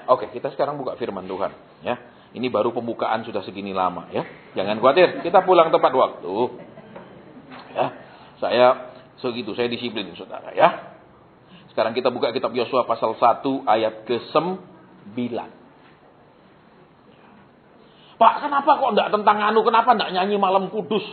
Oke, kita sekarang buka firman Tuhan. Ya, ini baru pembukaan sudah segini lama ya. Jangan khawatir, kita pulang tepat waktu. Ya, saya saya disiplin saudara ya. Sekarang kita buka kitab Yosua pasal 1 ayat ke-9. Pak, kenapa kok enggak tentang kenapa enggak nyanyi malam kudus?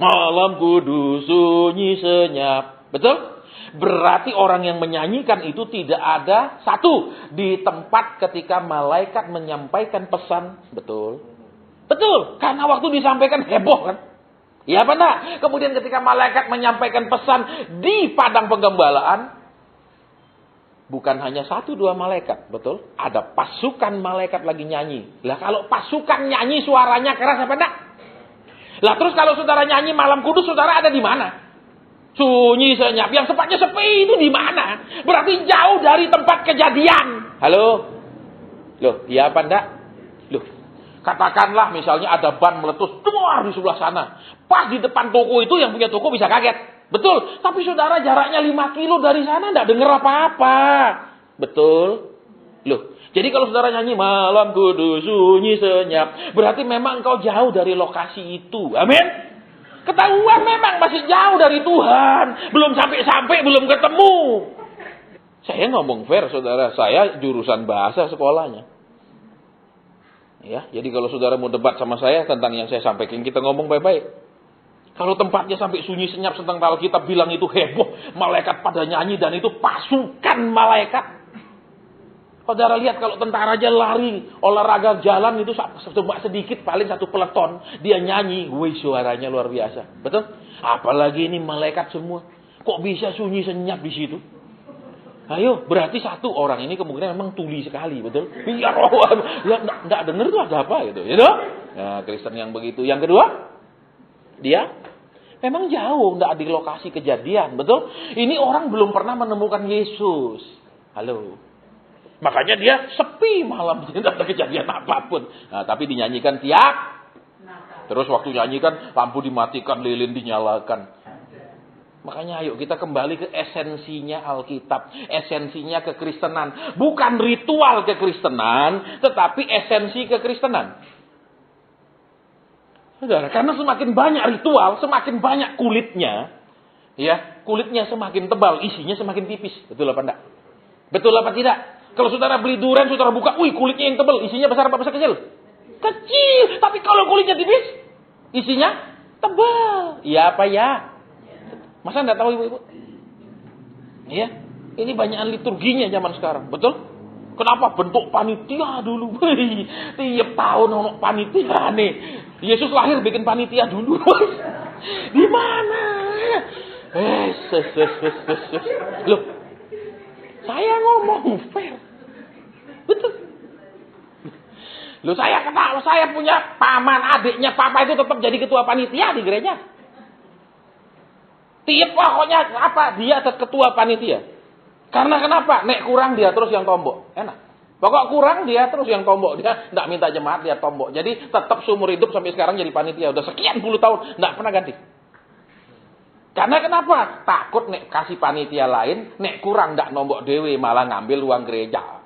Malam kudus sunyi senyap. Betul? Berarti orang yang menyanyikan itu tidak ada satu di tempat ketika malaikat menyampaikan pesan. Betul? Betul, karena waktu disampaikan heboh kan? Ya apa enggak? Kemudian ketika malaikat menyampaikan pesan di padang penggembalaan, bukan hanya 1-2 malaikat, betul? Ada pasukan malaikat lagi nyanyi. Lah kalau pasukan nyanyi suaranya keras apa enggak? Lah terus kalau saudara nyanyi malam kudus, saudara ada di mana? Sunyi senyap, yang tempatnya sepi itu di mana? Berarti jauh dari tempat kejadian. Halo? Loh, iya apa enggak? Loh, katakanlah misalnya ada ban meletus duar di sebelah sana. Pas di depan toko itu yang punya toko bisa kaget. Betul, tapi saudara jaraknya 5 kilo dari sana enggak dengar apa-apa. Betul? Loh, jadi kalau saudara nyanyi malam kudus sunyi senyap, berarti memang engkau jauh dari lokasi itu. Amin. Ketahuan memang masih jauh dari Tuhan. Belum sampai-sampai, belum ketemu. Saya ngomong fair saudara, saya jurusan bahasa sekolahnya. Ya, jadi kalau saudara mau debat sama saya tentang yang saya sampaikan, kita ngomong baik-baik. Kalau tempatnya sampai sunyi senyap tentang Alkitab bilang itu heboh, malaikat pada nyanyi dan itu pasukan malaikat. Saudara lihat kalau tentara aja lari, olahraga jalan itu cuma sedikit, paling 1 peleton. Dia nyanyi, wih suaranya luar biasa. Betul? Apalagi ini malaikat semua. Kok bisa sunyi senyap di situ? Ayo, berarti 1 orang ini kemungkinan memang tuli sekali, betul? Biar enggak dengar tuh ada apa gitu. Ya toh? Nah, Kristen yang begitu. Yang kedua, dia memang jauh, enggak di lokasi kejadian, betul? Ini orang belum pernah menemukan Yesus. Halo. Makanya dia sepi malam, tidak ada kejadian apapun. Nah, tapi dinyanyikan tiap. Terus waktu nyanyikan, lampu dimatikan, lilin dinyalakan. Makanya ayo kita kembali ke esensinya Alkitab. Esensinya kekristenan. Bukan ritual kekristenan, tetapi esensi kekristenan. Saudara, karena semakin banyak ritual, semakin banyak kulitnya. Ya, kulitnya semakin tebal, isinya semakin tipis. Betul apa enggak? Betul apa tidak? Kalau saudara beli durian, saudara buka, wih kulitnya yang tebal, isinya besar apa besar kecil? Kecil. Tapi kalau kulitnya tipis, isinya tebal. Iya apa ya? Masa enggak tahu ibu-ibu? Iya. Ini banyakan liturginya zaman sekarang, betul? Kenapa bentuk panitia dulu? Tiap tahun ono panitia nih. Yesus lahir bikin panitia dulu. Di mana? Loh, saya ngomong fair. Betul. Loh saya ketahui, saya punya paman, adiknya papa itu tetap jadi ketua panitia di gereja. Tiap pokoknya apa, dia ketua panitia. Karena kenapa? Nek kurang dia terus yang tombok. Enak. Pokok kurang dia terus yang tombok. Dia enggak minta jemaat, dia tombok. Jadi tetap seumur hidup sampai sekarang jadi panitia. Udah sekian puluh tahun, enggak pernah ganti. Karena kenapa? Takut nek kasih panitia lain, nek kurang ndak nombok dewe malah ngambil uang gereja.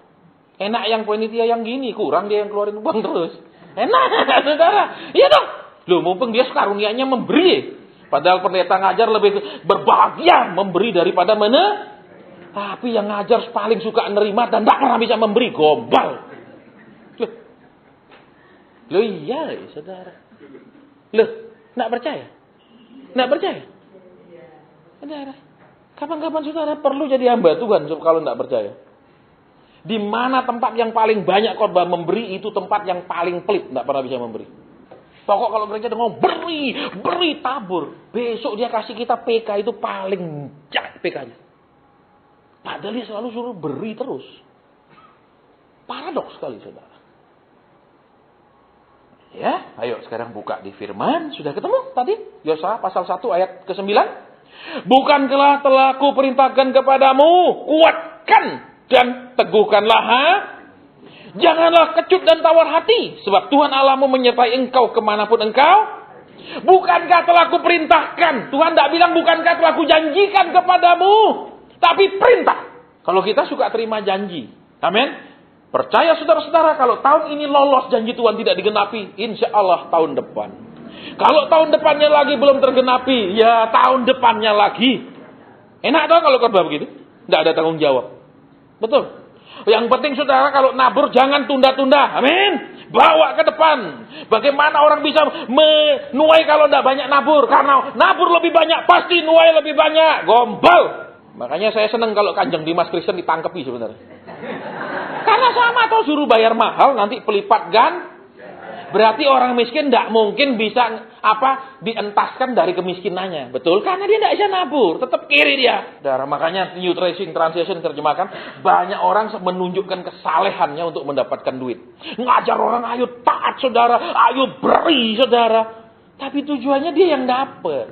Enak yang panitia yang gini, kurang dia yang keluarin uang terus. Enak, saudara. Iya dong. Loh, mumpung dia karunianya memberi. Padahal pendeta ngajar lebih berbahagia memberi daripada tapi yang ngajar paling suka nerima dan ndak pernah bisa memberi, gombal. Loh iya, saudara. Loh, ndak percaya? Ndak percaya? Saudara, kapan-kapan saudara perlu jadi hamba Tuhan kalau tidak percaya. Di mana tempat yang paling banyak khotbah memberi itu tempat yang paling pelit, tidak pernah bisa memberi. Pokok kalau gereja udah ngomong beri tabur, besok dia kasih kita PK itu paling jelek PK-nya. Padahal dia selalu suruh beri terus. Paradoks sekali saudara. Ya, ayo sekarang buka di firman, sudah ketemu tadi Yosua pasal 1 ayat ke-9. Bukankah telah kuperintahkan kepadamu, kuatkan dan teguhkanlah, janganlah kecut dan tawar hati, sebab Tuhan Allahmu menyertai engkau kemanapun engkau. Bukankah telah kuperintahkan? Tuhan tidak bilang bukankah telah kujanjikan kepadamu, tapi perintah. Kalau kita suka terima janji, amin. Percaya saudara-saudara, kalau tahun ini lolos janji Tuhan tidak digenapi, insya Allah tahun depan. Kalau tahun depannya lagi belum tergenapi, ya tahun depannya lagi. Enak tau kalau khotbah begitu? Tidak ada tanggung jawab. Betul. Yang penting saudara kalau nabur jangan tunda-tunda. Amin. Bawa ke depan. Bagaimana orang bisa menuai kalau tidak banyak nabur? Karena nabur lebih banyak, pasti nuai lebih banyak. Gombal. Makanya saya senang kalau Kanjeng Dimas Kristen ditangkepi sebenarnya. Karena sama atau suruh bayar mahal, nanti pelipat berarti orang miskin tidak mungkin bisa dientaskan dari kemiskinannya. Betul? Karena dia tidak bisa nabur. Tetap kiri dia. Makanya New Translation terjemahkan, banyak orang menunjukkan kesalehannya untuk mendapatkan duit. Ngajar orang, ayo taat saudara, ayo beri saudara. Tapi tujuannya dia yang dapat.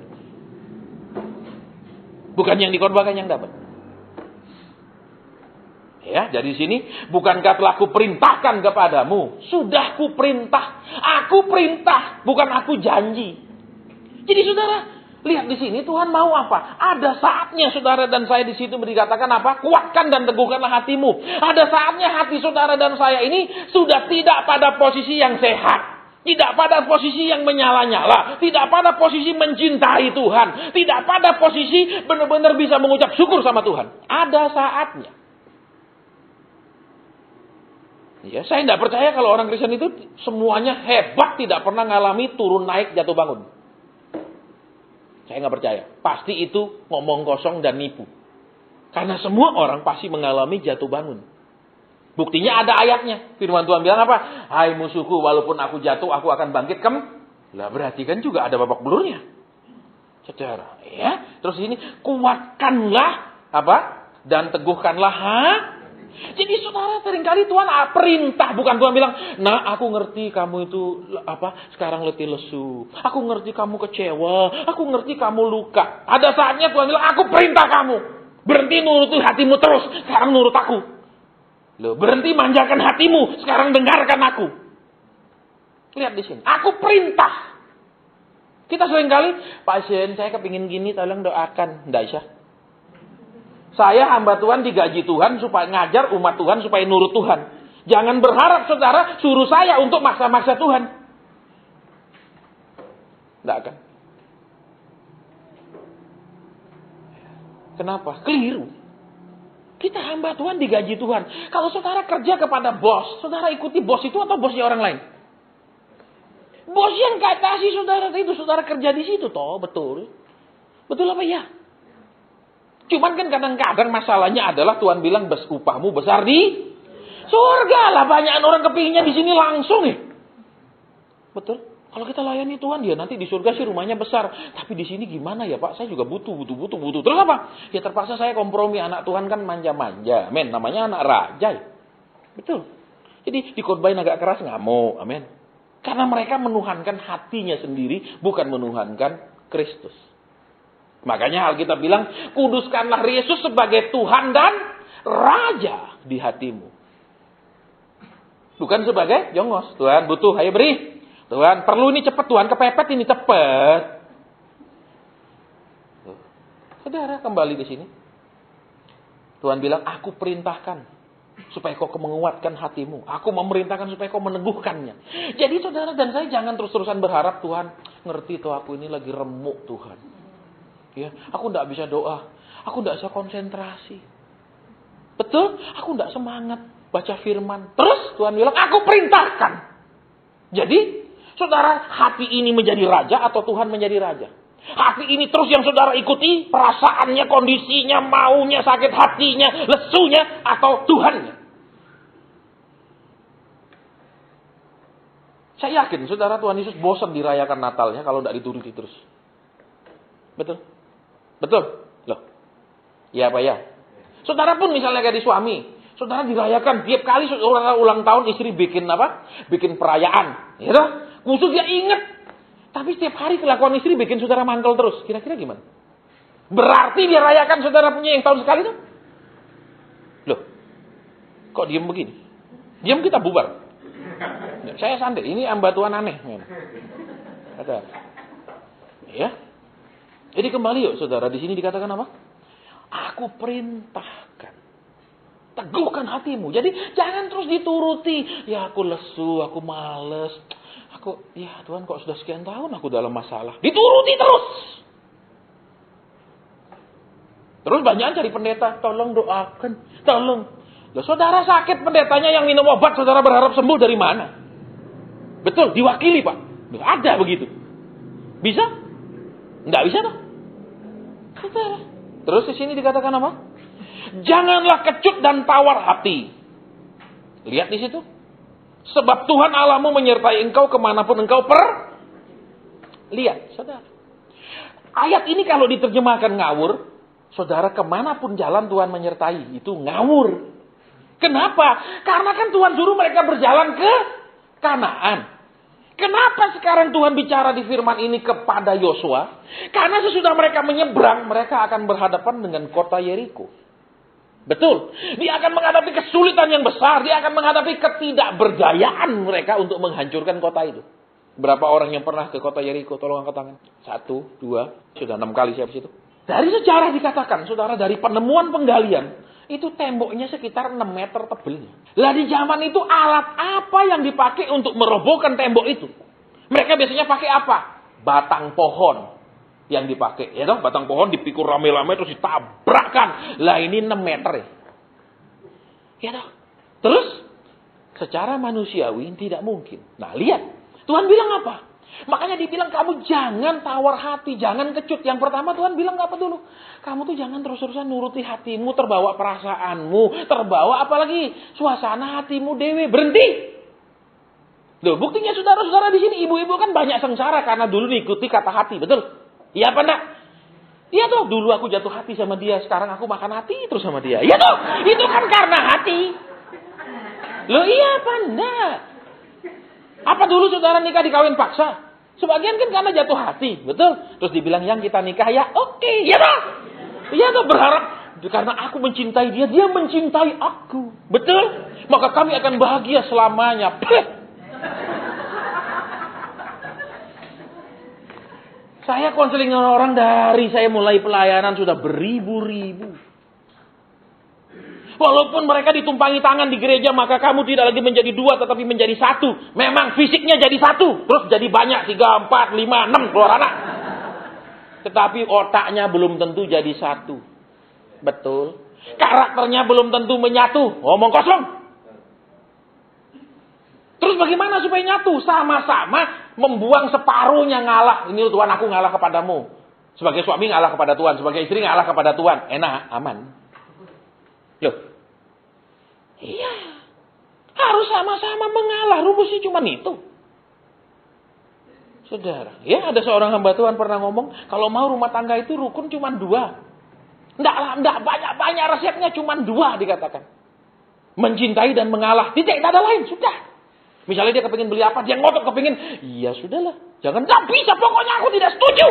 Bukan yang dikorbankan yang dapat. Ya, jadi sini, bukankah telah kuperintahkan kepadamu? Sudah kuperintah. Aku perintah, bukan aku janji. Jadi saudara, lihat di sini Tuhan mau apa? Ada saatnya saudara dan saya di situ dikatakan apa? Kuatkan dan teguhkanlah hatimu. Ada saatnya hati saudara dan saya ini sudah tidak pada posisi yang sehat. Tidak pada posisi yang menyala-nyala. Tidak pada posisi mencintai Tuhan. Tidak pada posisi benar-benar bisa mengucap syukur sama Tuhan. Ada saatnya. Ya, saya tidak percaya kalau orang Kristen itu semuanya hebat, tidak pernah ngalami turun naik jatuh bangun. Saya nggak percaya. Pasti itu ngomong kosong dan nipu. Karena semua orang pasti mengalami jatuh bangun. Buktinya ada ayatnya. Firman Tuhan bilang apa? Hai musuhku, walaupun aku jatuh, aku akan bangkit. Lah berarti kan juga ada babak belurnya. Saudara, ya. Terus ini kuatkanlah dan teguhkanlah Jadi saudara, seringkali Tuhan perintah, bukan Tuhan bilang, nah aku ngerti kamu itu sekarang letih lesu. Aku ngerti kamu kecewa, aku ngerti kamu luka. Ada saatnya Tuhan bilang, aku perintah kamu. Berhenti nuruti hatimu terus, sekarang nurut aku. Loh, berhenti manjakan hatimu, sekarang dengarkan aku. Lihat di sini, aku perintah. Kita seringkali, pasien saya kepingin gini, tolong doakan. Nggak bisa. Saya hamba Tuhan digaji Tuhan supaya ngajar umat Tuhan supaya nurut Tuhan. Jangan berharap saudara suruh saya untuk maksa-maksa Tuhan. Tidak akan. Kenapa? Keliru. Kita hamba Tuhan digaji Tuhan. Kalau saudara kerja kepada bos, saudara ikuti bos itu atau bosnya orang lain? Bos yang kasih saudara itu, saudara kerja di situ toh, betul. Betul apa ya? Cuman kan kadang-kadang masalahnya adalah Tuhan bilang upahmu besar di surga lah. Banyak orang kepinginnya di sini langsung nih. Betul. Kalau kita layani Tuhan, dia nanti di surga sih rumahnya besar. Tapi di sini gimana ya Pak? Saya juga butuh. Terus apa? Ya terpaksa saya kompromi. Anak Tuhan kan manja-manja. Amin. Namanya anak raja. Betul. Jadi dikhotbahin agak keras nggak mau. Amin. Karena mereka menuhankan hatinya sendiri, bukan menuhankan Kristus. Makanya Alkitab bilang, kuduskanlah Yesus sebagai Tuhan dan Raja di hatimu. Bukan sebagai jongos. Tuhan butuh, ayo beri. Tuhan perlu ini cepat, Tuhan kepepet ini cepat. Saudara kembali ke sini. Tuhan bilang, aku perintahkan supaya kau menguatkan hatimu. Aku memerintahkan supaya kau meneguhkannya. Jadi saudara dan saya jangan terus-terusan berharap Tuhan ngerti tuh aku ini lagi remuk Tuhan. Ya, aku tidak bisa doa. Aku tidak bisa konsentrasi. Betul? Aku tidak semangat baca firman. Terus Tuhan bilang, aku perintahkan. Jadi, saudara, hati ini menjadi raja atau Tuhan menjadi raja? Hati ini terus yang saudara ikuti, perasaannya, kondisinya, maunya, sakit hatinya, lesunya, atau Tuhannya. Saya yakin, saudara, Tuhan Yesus bosan dirayakan Natalnya kalau tidak dituruti terus. Betul? Betul? Loh. Ya apa ya? Saudara pun misalnya kayak di suami. Saudara dirayakan. Tiap kali saudara ulang tahun istri bikin Bikin perayaan. Ya toh? Khusus dia ingat. Tapi setiap hari kelakuan istri bikin saudara mantel terus. Kira-kira gimana? Berarti dia rayakan saudara punya yang tahun sekali tuh? Loh. Kok diem begini? Diam kita bubar. Saya santai. Ini hamba Tuhan aneh. Ada. Ya. Jadi kembali yuk saudara, di sini dikatakan apa? Aku perintahkan. Teguhkan hatimu. Jadi jangan terus dituruti. Ya aku lesu, aku males. Ya Tuhan kok sudah sekian tahun aku dalam masalah. Dituruti terus. Terus banyak cari pendeta. Tolong doakan. Tolong. Loh, saudara sakit, pendetanya yang minum obat. Saudara berharap sembuh dari mana? Betul, diwakili Pak. Ada begitu. Bisa? Enggak bisa toh? Saudara. Terus di sini dikatakan apa? Janganlah kecut dan tawar hati. Lihat di situ. Sebab Tuhan Allahmu menyertai engkau kemanapun engkau Lihat, saudara. Ayat ini kalau diterjemahkan ngawur, saudara kemanapun jalan Tuhan menyertai, itu ngawur. Kenapa? Karena kan Tuhan suruh mereka berjalan ke Kanaan. Kenapa sekarang Tuhan bicara di firman ini kepada Yosua? Karena sesudah mereka menyeberang, mereka akan berhadapan dengan kota Yeriko. Betul. Dia akan menghadapi kesulitan yang besar. Dia akan menghadapi ketidakberdayaan mereka untuk menghancurkan kota itu. Berapa orang yang pernah ke kota Yeriko? Tolong angkat tangan. 1, 2, sudah 6 kali saya di situ. Dari sejarah dikatakan, saudara, dari penemuan penggalian, itu temboknya sekitar 6 meter tebelnya. Lah di zaman itu alat apa yang dipakai untuk merobohkan tembok itu? Mereka biasanya pakai apa? Batang pohon yang dipakai. Ya toh, batang pohon dipikul rame-rame terus ditabrakkan. Lah ini 6 meter ya. Ya toh. Terus secara manusiawi tidak mungkin. Nah, lihat. Tuhan bilang apa? Makanya dibilang kamu jangan tawar hati, jangan kecut. Yang pertama Tuhan bilang apa dulu? Kamu tuh jangan terus-terusan nuruti hatimu, terbawa perasaanmu, terbawa apalagi suasana hatimu dewe. Berhenti. Loh, buktinya saudara-saudara di sini ibu-ibu kan banyak sengsara karena dulu diikuti kata hati, betul? Iya apa enggak? Iya toh, dulu aku jatuh hati sama dia, sekarang aku makan hati terus sama dia. Iya toh, itu kan karena hati. Loh iya apa enggak? Apa dulu saudara nikah dikawin paksa? Sebagian kan karena jatuh hati, betul? Terus dibilang yang kita nikah ya oke, iya toh? Iya toh, berharap karena aku mencintai dia, dia mencintai aku. Betul? Maka kami akan bahagia selamanya. Saya konseling dengan orang dari saya mulai pelayanan sudah beribu-ribu. Walaupun mereka ditumpangi tangan di gereja, maka kamu tidak lagi menjadi 2 tetapi menjadi 1. Memang fisiknya jadi 1, terus jadi banyak 3, 4, 5, 6 keluar anak. Tetapi otaknya belum tentu jadi 1. Betul. Karakternya belum tentu menyatu. Ngomong kosong. Terus bagaimana supaya nyatu? Sama-sama membuang separuhnya ngalah. Ini Tuhan aku ngalah kepadamu. Sebagai suami ngalah kepada Tuhan. Sebagai istri ngalah kepada Tuhan. Enak, aman. Loh. Iya. Harus sama-sama mengalah. Rumusnya cuma itu. Saudara. Ya ada seorang hamba Tuhan pernah ngomong. Kalau mau rumah tangga itu rukun cuma 2. Enggak banyak-banyak resepnya cuma 2 dikatakan. Mencintai dan mengalah. Tidak ada lain. Sudah. Misalnya dia kepingin beli apa, dia ngotot kepingin, iya sudahlah, jangan bisa, pokoknya aku tidak setuju.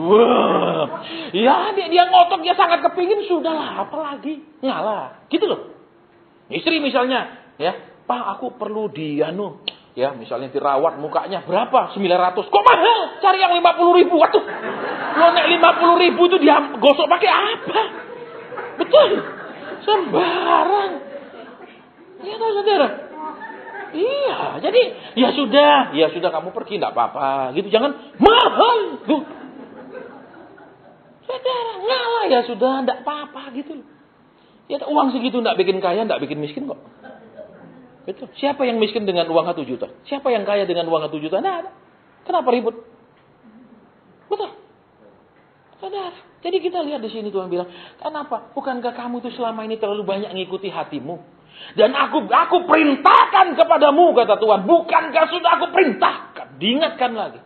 Wah, ya dia ngotot, dia sangat kepingin, sudahlah, apalagi ngalah, gitu loh. Istri misalnya, ya, Pak aku perlu ya misalnya dirawat mukanya berapa? 900, kok mahal? Cari yang 50.000, waduh, lo nek 50.000 itu dia gosok pakai apa? Betul, sembarang. Iya tahu saudara. Iya, jadi ya sudah kamu pergi enggak apa-apa gitu, jangan mahal tuh. Saudara, ngalah ya sudah enggak apa-apa gitu. Ya uang segitu enggak bikin kaya, enggak bikin miskin kok. Betul. Siapa yang miskin dengan uang 1 juta? Siapa yang kaya dengan uang 1 juta? Enggak ada. Kenapa ribut? Betul. Saudara, jadi kita lihat di sini Tuhan bilang, "Kenapa? Bukankah kamu itu selama ini terlalu banyak mengikuti hatimu? Dan aku perintahkan kepadamu," kata Tuhan. "Bukankah sudah aku perintahkan?" Diingatkan lagi.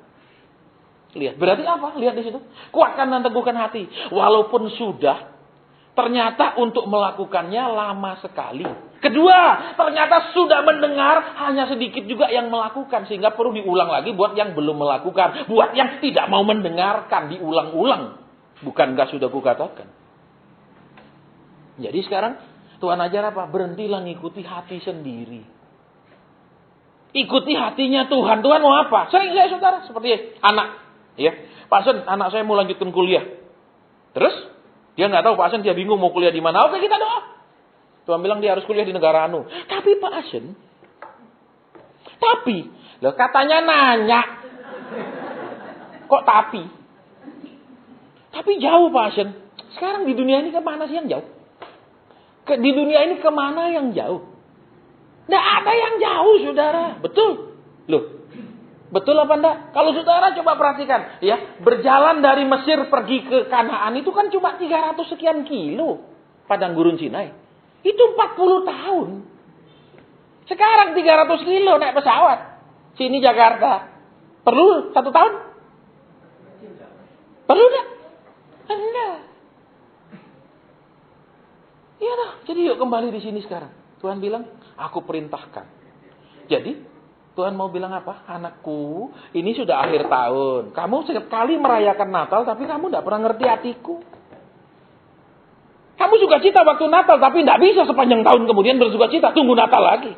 Lihat, berarti apa? Lihat di situ. Kuatkan dan teguhkan hati. Walaupun sudah, ternyata untuk melakukannya lama sekali. Kedua, ternyata sudah mendengar, hanya sedikit juga yang melakukan. Sehingga perlu diulang lagi buat yang belum melakukan. Buat yang tidak mau mendengarkan, diulang-ulang. Bukankah sudah kukatakan? Jadi sekarang Tuhan ajar apa? Berhentilah ngikuti hati sendiri. Ikuti hatinya Tuhan. Tuhan mau apa? Sering saya saudara seperti anak, ya. Pak Sen, anak saya mau lanjutkan kuliah. Terus dia nggak tahu Pak Sen, dia bingung mau kuliah di mana. Oke, kita doa. Tuhan bilang dia harus kuliah di negara anu. Tapi Pak Asen, loh katanya nanya. Kok tapi? Tapi jauh Pak Asen. Sekarang di dunia ini kemana sih yang jauh? Di dunia ini kemana yang jauh? Nggak ada yang jauh, saudara. Betul. Loh, betul apa enggak? Kalau saudara coba perhatikan, ya, berjalan dari Mesir pergi ke Kanaan itu kan cuma 300 sekian kilo. Padang gurun Sinai. Itu 40 tahun. Sekarang 300 kilo naik pesawat. Sini Jakarta. Perlu 1 tahun? Perlu enggak? Enggak. Iya dah. Jadi yuk kembali di sini sekarang. Tuhan bilang, aku perintahkan. Jadi, Tuhan mau bilang apa? Anakku, ini sudah akhir tahun. Kamu sekali merayakan Natal, tapi kamu tidak pernah ngerti hatiku. Kamu suka cita waktu Natal, tapi tidak bisa sepanjang tahun kemudian bersuka cita. Tunggu Natal lagi.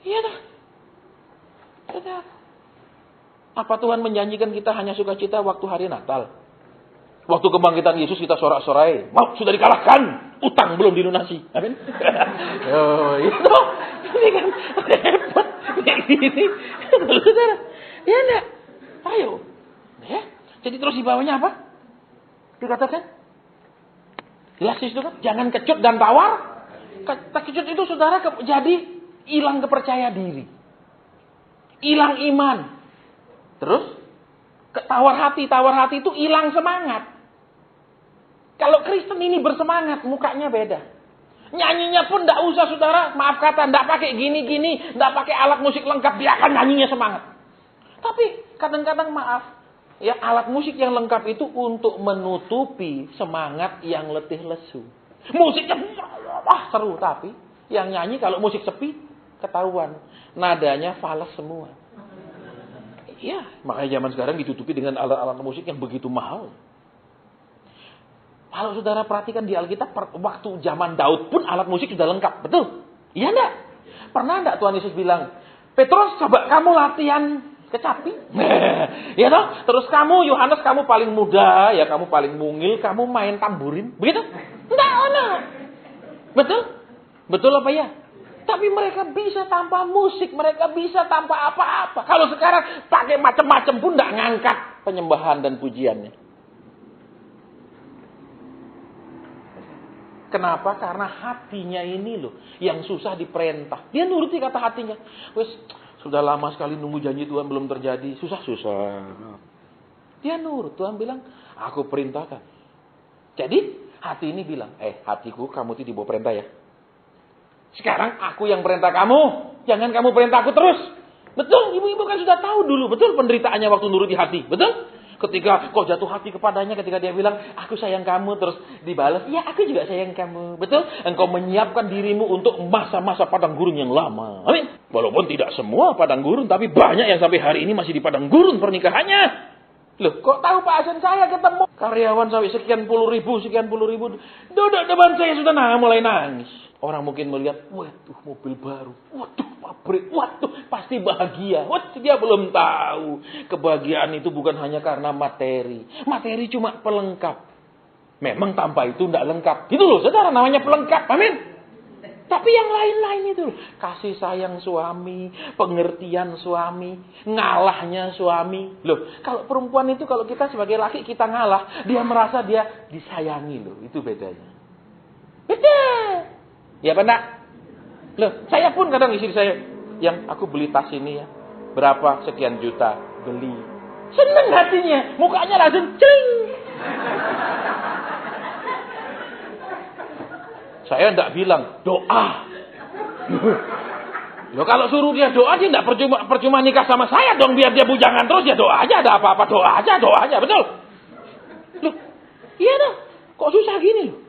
Iya dah. Sudah. Apa Tuhan menjanjikan kita hanya suka cita waktu hari Natal? Waktu kebangkitan Yesus kita sorak-sorai. Mau sudah dikalahkan. Utang belum dilunasi. Amin. Oh, itu. Ini kan repot. Kayak gini. Saudara. Ya enggak? Ayo. Ya. Jadi terus di bawahnya apa? Dikatakan. Jelas itu kan. Jangan kecut dan tawar. Kecut itu saudara jadi hilang kepercaya diri. Hilang iman. Terus. Tawar hati itu hilang semangat. Kalau Kristen ini bersemangat, mukanya beda. Nyanyinya pun tidak usah saudara, maaf kata, tidak pakai gini-gini, tidak pakai alat musik lengkap, dia akan nyanyinya semangat. Tapi kadang-kadang maaf, ya alat musik yang lengkap itu untuk menutupi semangat yang letih lesu. Musiknya wah seru, tapi yang nyanyi kalau musik sepi, ketahuan, nadanya fals semua. Iya, makanya zaman sekarang ditutupi dengan alat-alat musik yang begitu mahal. Kalau saudara perhatikan di Alkitab, waktu zaman Daud pun alat musik sudah lengkap. Betul? Iya enggak? Pernah enggak Tuhan Yesus bilang, Petrus coba kamu latihan kecapi? Ya toh? Terus kamu, Yohanes kamu paling muda, ya kamu paling mungil, kamu main tamburin. Begitu? Enggak. Betul? Betul apa ya? Tapi mereka bisa tanpa musik, mereka bisa tanpa apa-apa. Kalau sekarang pakai macam-macam pun enggak ngangkat penyembahan dan pujiannya. Kenapa? Karena hatinya ini loh yang susah diperintah. Dia nuruti kata hatinya. Wes sudah lama sekali nunggu janji Tuhan belum terjadi. Susah. Dia nurut. Tuhan bilang, aku perintahkan. Jadi hati ini bilang, hatiku kamu tidak dibawa perintah ya. Sekarang aku yang perintah kamu. Jangan kamu perintah aku terus. Betul, ibu-ibu kan sudah tahu dulu. Betul penderitaannya waktu nuruti hati. Betul? Ketika kau jatuh hati kepadanya, ketika dia bilang, aku sayang kamu, terus dibalas, ya aku juga sayang kamu. Betul? Engkau menyiapkan dirimu untuk masa-masa padang gurun yang lama. Amin. Walaupun tidak semua padang gurun, tapi banyak yang sampai hari ini masih di padang gurun pernikahannya. Loh, kok tahu Pak Asen saya ketemu karyawan sampai sekian puluh ribu. Duduk depan saya sudah mulai nangis. Orang mungkin melihat, waduh mobil baru, waduh pabrik, waduh pasti bahagia. Waduh dia belum tahu. Kebahagiaan itu bukan hanya karena materi. Materi cuma pelengkap. Memang tanpa itu tidak lengkap. Gitu loh saudara, namanya pelengkap. Amin. Tapi yang lain-lain itu loh. Kasih sayang suami, pengertian suami, ngalahnya suami. Loh, kalau perempuan itu kalau kita sebagai laki kita ngalah, dia merasa dia disayangi loh. Itu bedanya. Betul. Ya benar. Loh, saya pun kadang istri saya yang aku beli tas ini ya. Berapa sekian juta beli. Seneng hatinya, mukanya langsung cering. Saya enggak bilang doa. Loh, kalau suruh dia doa dia enggak percuma nikah sama saya dong, biar dia bujangan terus ya doa aja, ada apa-apa doa aja, betul? Loh, iya dong. Kok susah gini loh?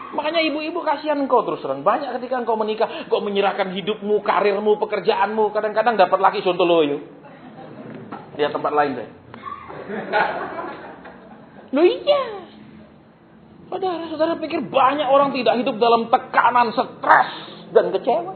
Makanya ibu-ibu kasihan engkau terus terang. Banyak ketika engkau menikah, engkau menyerahkan hidupmu, karirmu, pekerjaanmu. Kadang-kadang dapat laki sontoloyo. Dia tempat lain deh. Loh iya. Saudara pikir banyak orang tidak hidup dalam tekanan, stres, dan kecewa.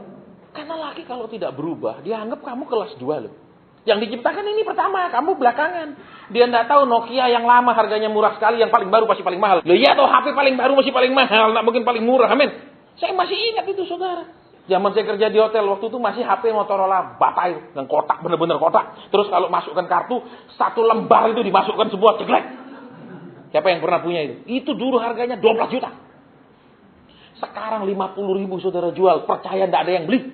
Karena laki kalau tidak berubah, dia anggap kamu kelas 2 loh. Yang diciptakan ini pertama, kamu belakangan. Dia nggak tahu Nokia yang lama harganya murah sekali, yang paling baru pasti paling mahal. Loh iya, atau HP paling baru masih paling mahal, nggak mungkin paling murah, amin. Saya masih ingat itu, saudara. Zaman saya kerja di hotel, waktu itu masih HP Motorola bata itu, yang kotak, bener-bener kotak. Terus kalau masukkan kartu, 1 lembar itu dimasukkan sebuah ceklek. Siapa yang pernah punya itu? Itu dulu harganya 12 juta. Sekarang 50.000 saudara jual, percaya nggak ada yang beli.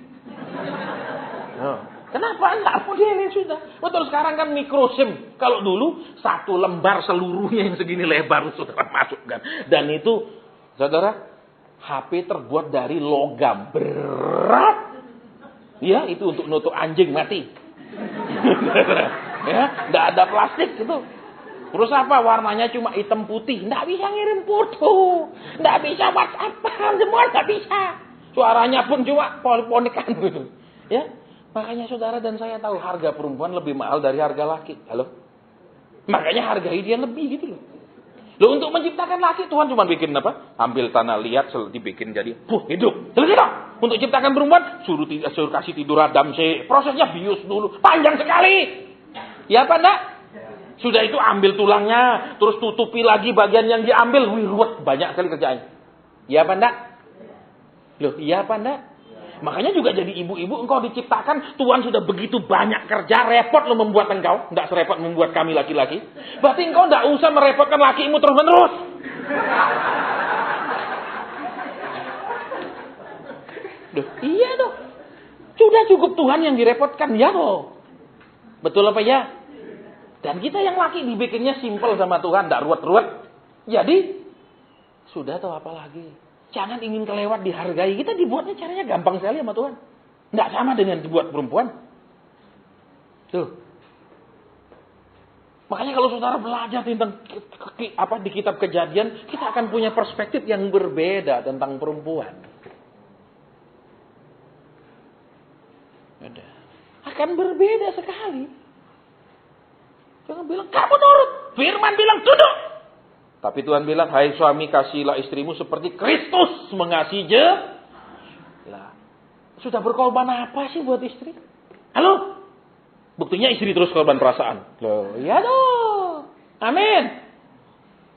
Kenapa? Nggak modelnya sudah. Betul, sekarang kan micro SIM. Kalau dulu 1 lembar seluruhnya yang segini lebar saudara masukkan. Dan itu, saudara, HP terbuat dari logam berat. Ya, itu untuk nutup anjing mati. Ya, nggak ada plastik itu. Terus apa? Warnanya cuma hitam putih. Nggak bisa ngirim foto. Nggak bisa WhatsApp-an. Semua nggak bisa. Suaranya pun cuma ponik-ponikan gitu. Ya, makanya saudara dan saya tahu harga perempuan lebih mahal dari harga laki. Halo? Makanya hargai dia lebih gitu loh. Loh, untuk menciptakan laki Tuhan cuma bikin apa? Ambil tanah liat, dibikin jadi hidup. Selesai dong. Untuk ciptakan perempuan, suruh kasih tidur Adam sih. Prosesnya bius dulu. Panjang sekali. Ya apa enggak? Sudah itu ambil tulangnya, terus tutupi lagi bagian yang diambil. Wih, ruwet, banyak sekali kerjaannya. Ya apa enggak? Loh, iya apa enggak? Makanya juga jadi ibu-ibu, engkau diciptakan, Tuhan sudah begitu banyak kerja, repot lo membuat engkau. Enggak serepot membuat kami laki-laki. Berarti engkau enggak usah merepotkan lakimu terus-menerus. Duh, iya dong. Sudah cukup Tuhan yang direpotkan, ya toh. Betul apa ya? Dan kita yang laki dibikinnya simpel sama Tuhan, enggak ruwet-ruwet. Jadi, sudah tahu apa lagi? Jangan ingin kelewat dihargai. Kita dibuatnya caranya gampang sekali sama Tuhan. Enggak sama dengan dibuat perempuan. Tuh. Makanya kalau saudara belajar tentang di kitab Kejadian, kita akan punya perspektif yang berbeda tentang perempuan. Akan berbeda sekali. Jangan bilang, kamu nurut. Firman bilang, tunduk. Tapi Tuhan bilang, hai suami, kasihilah istrimu seperti Kristus mengasihi lah. Sudah berkorban apa sih buat istri? Halo? Buktinya istri terus korban perasaan. Loh, iya dong. Amin.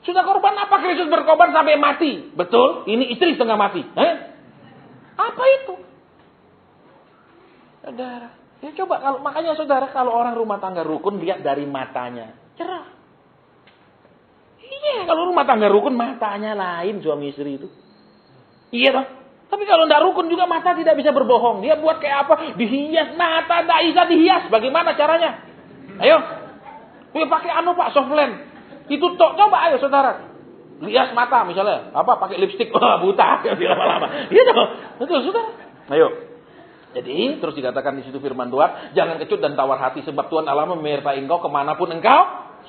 Sudah korban apa Kristus berkorban sampai mati? Betul, ini istri setengah mati. Apa itu? Saudara. Ya coba, makanya saudara, kalau orang rumah tangga rukun, lihat dari matanya. Cerah. Iya, kalau rumah tangga rukun, matanya lain suami istri itu. Iya dong. Tapi kalau tidak rukun juga, mata tidak bisa berbohong. Dia buat kayak apa? Dihias. Mata tidak bisa dihias. Bagaimana caranya? Ayo. Dia pakai pak, softland. Itu coba ayo saudara. Hias mata misalnya. Pakai lipstik. Buta. Lama-lama. Iya dong. Betul, sudah. Ayo. Jadi, terus dikatakan di situ firman Tuhan, jangan kecut dan tawar hati, sebab Tuhan Allah menyertai engkau kemanapun engkau.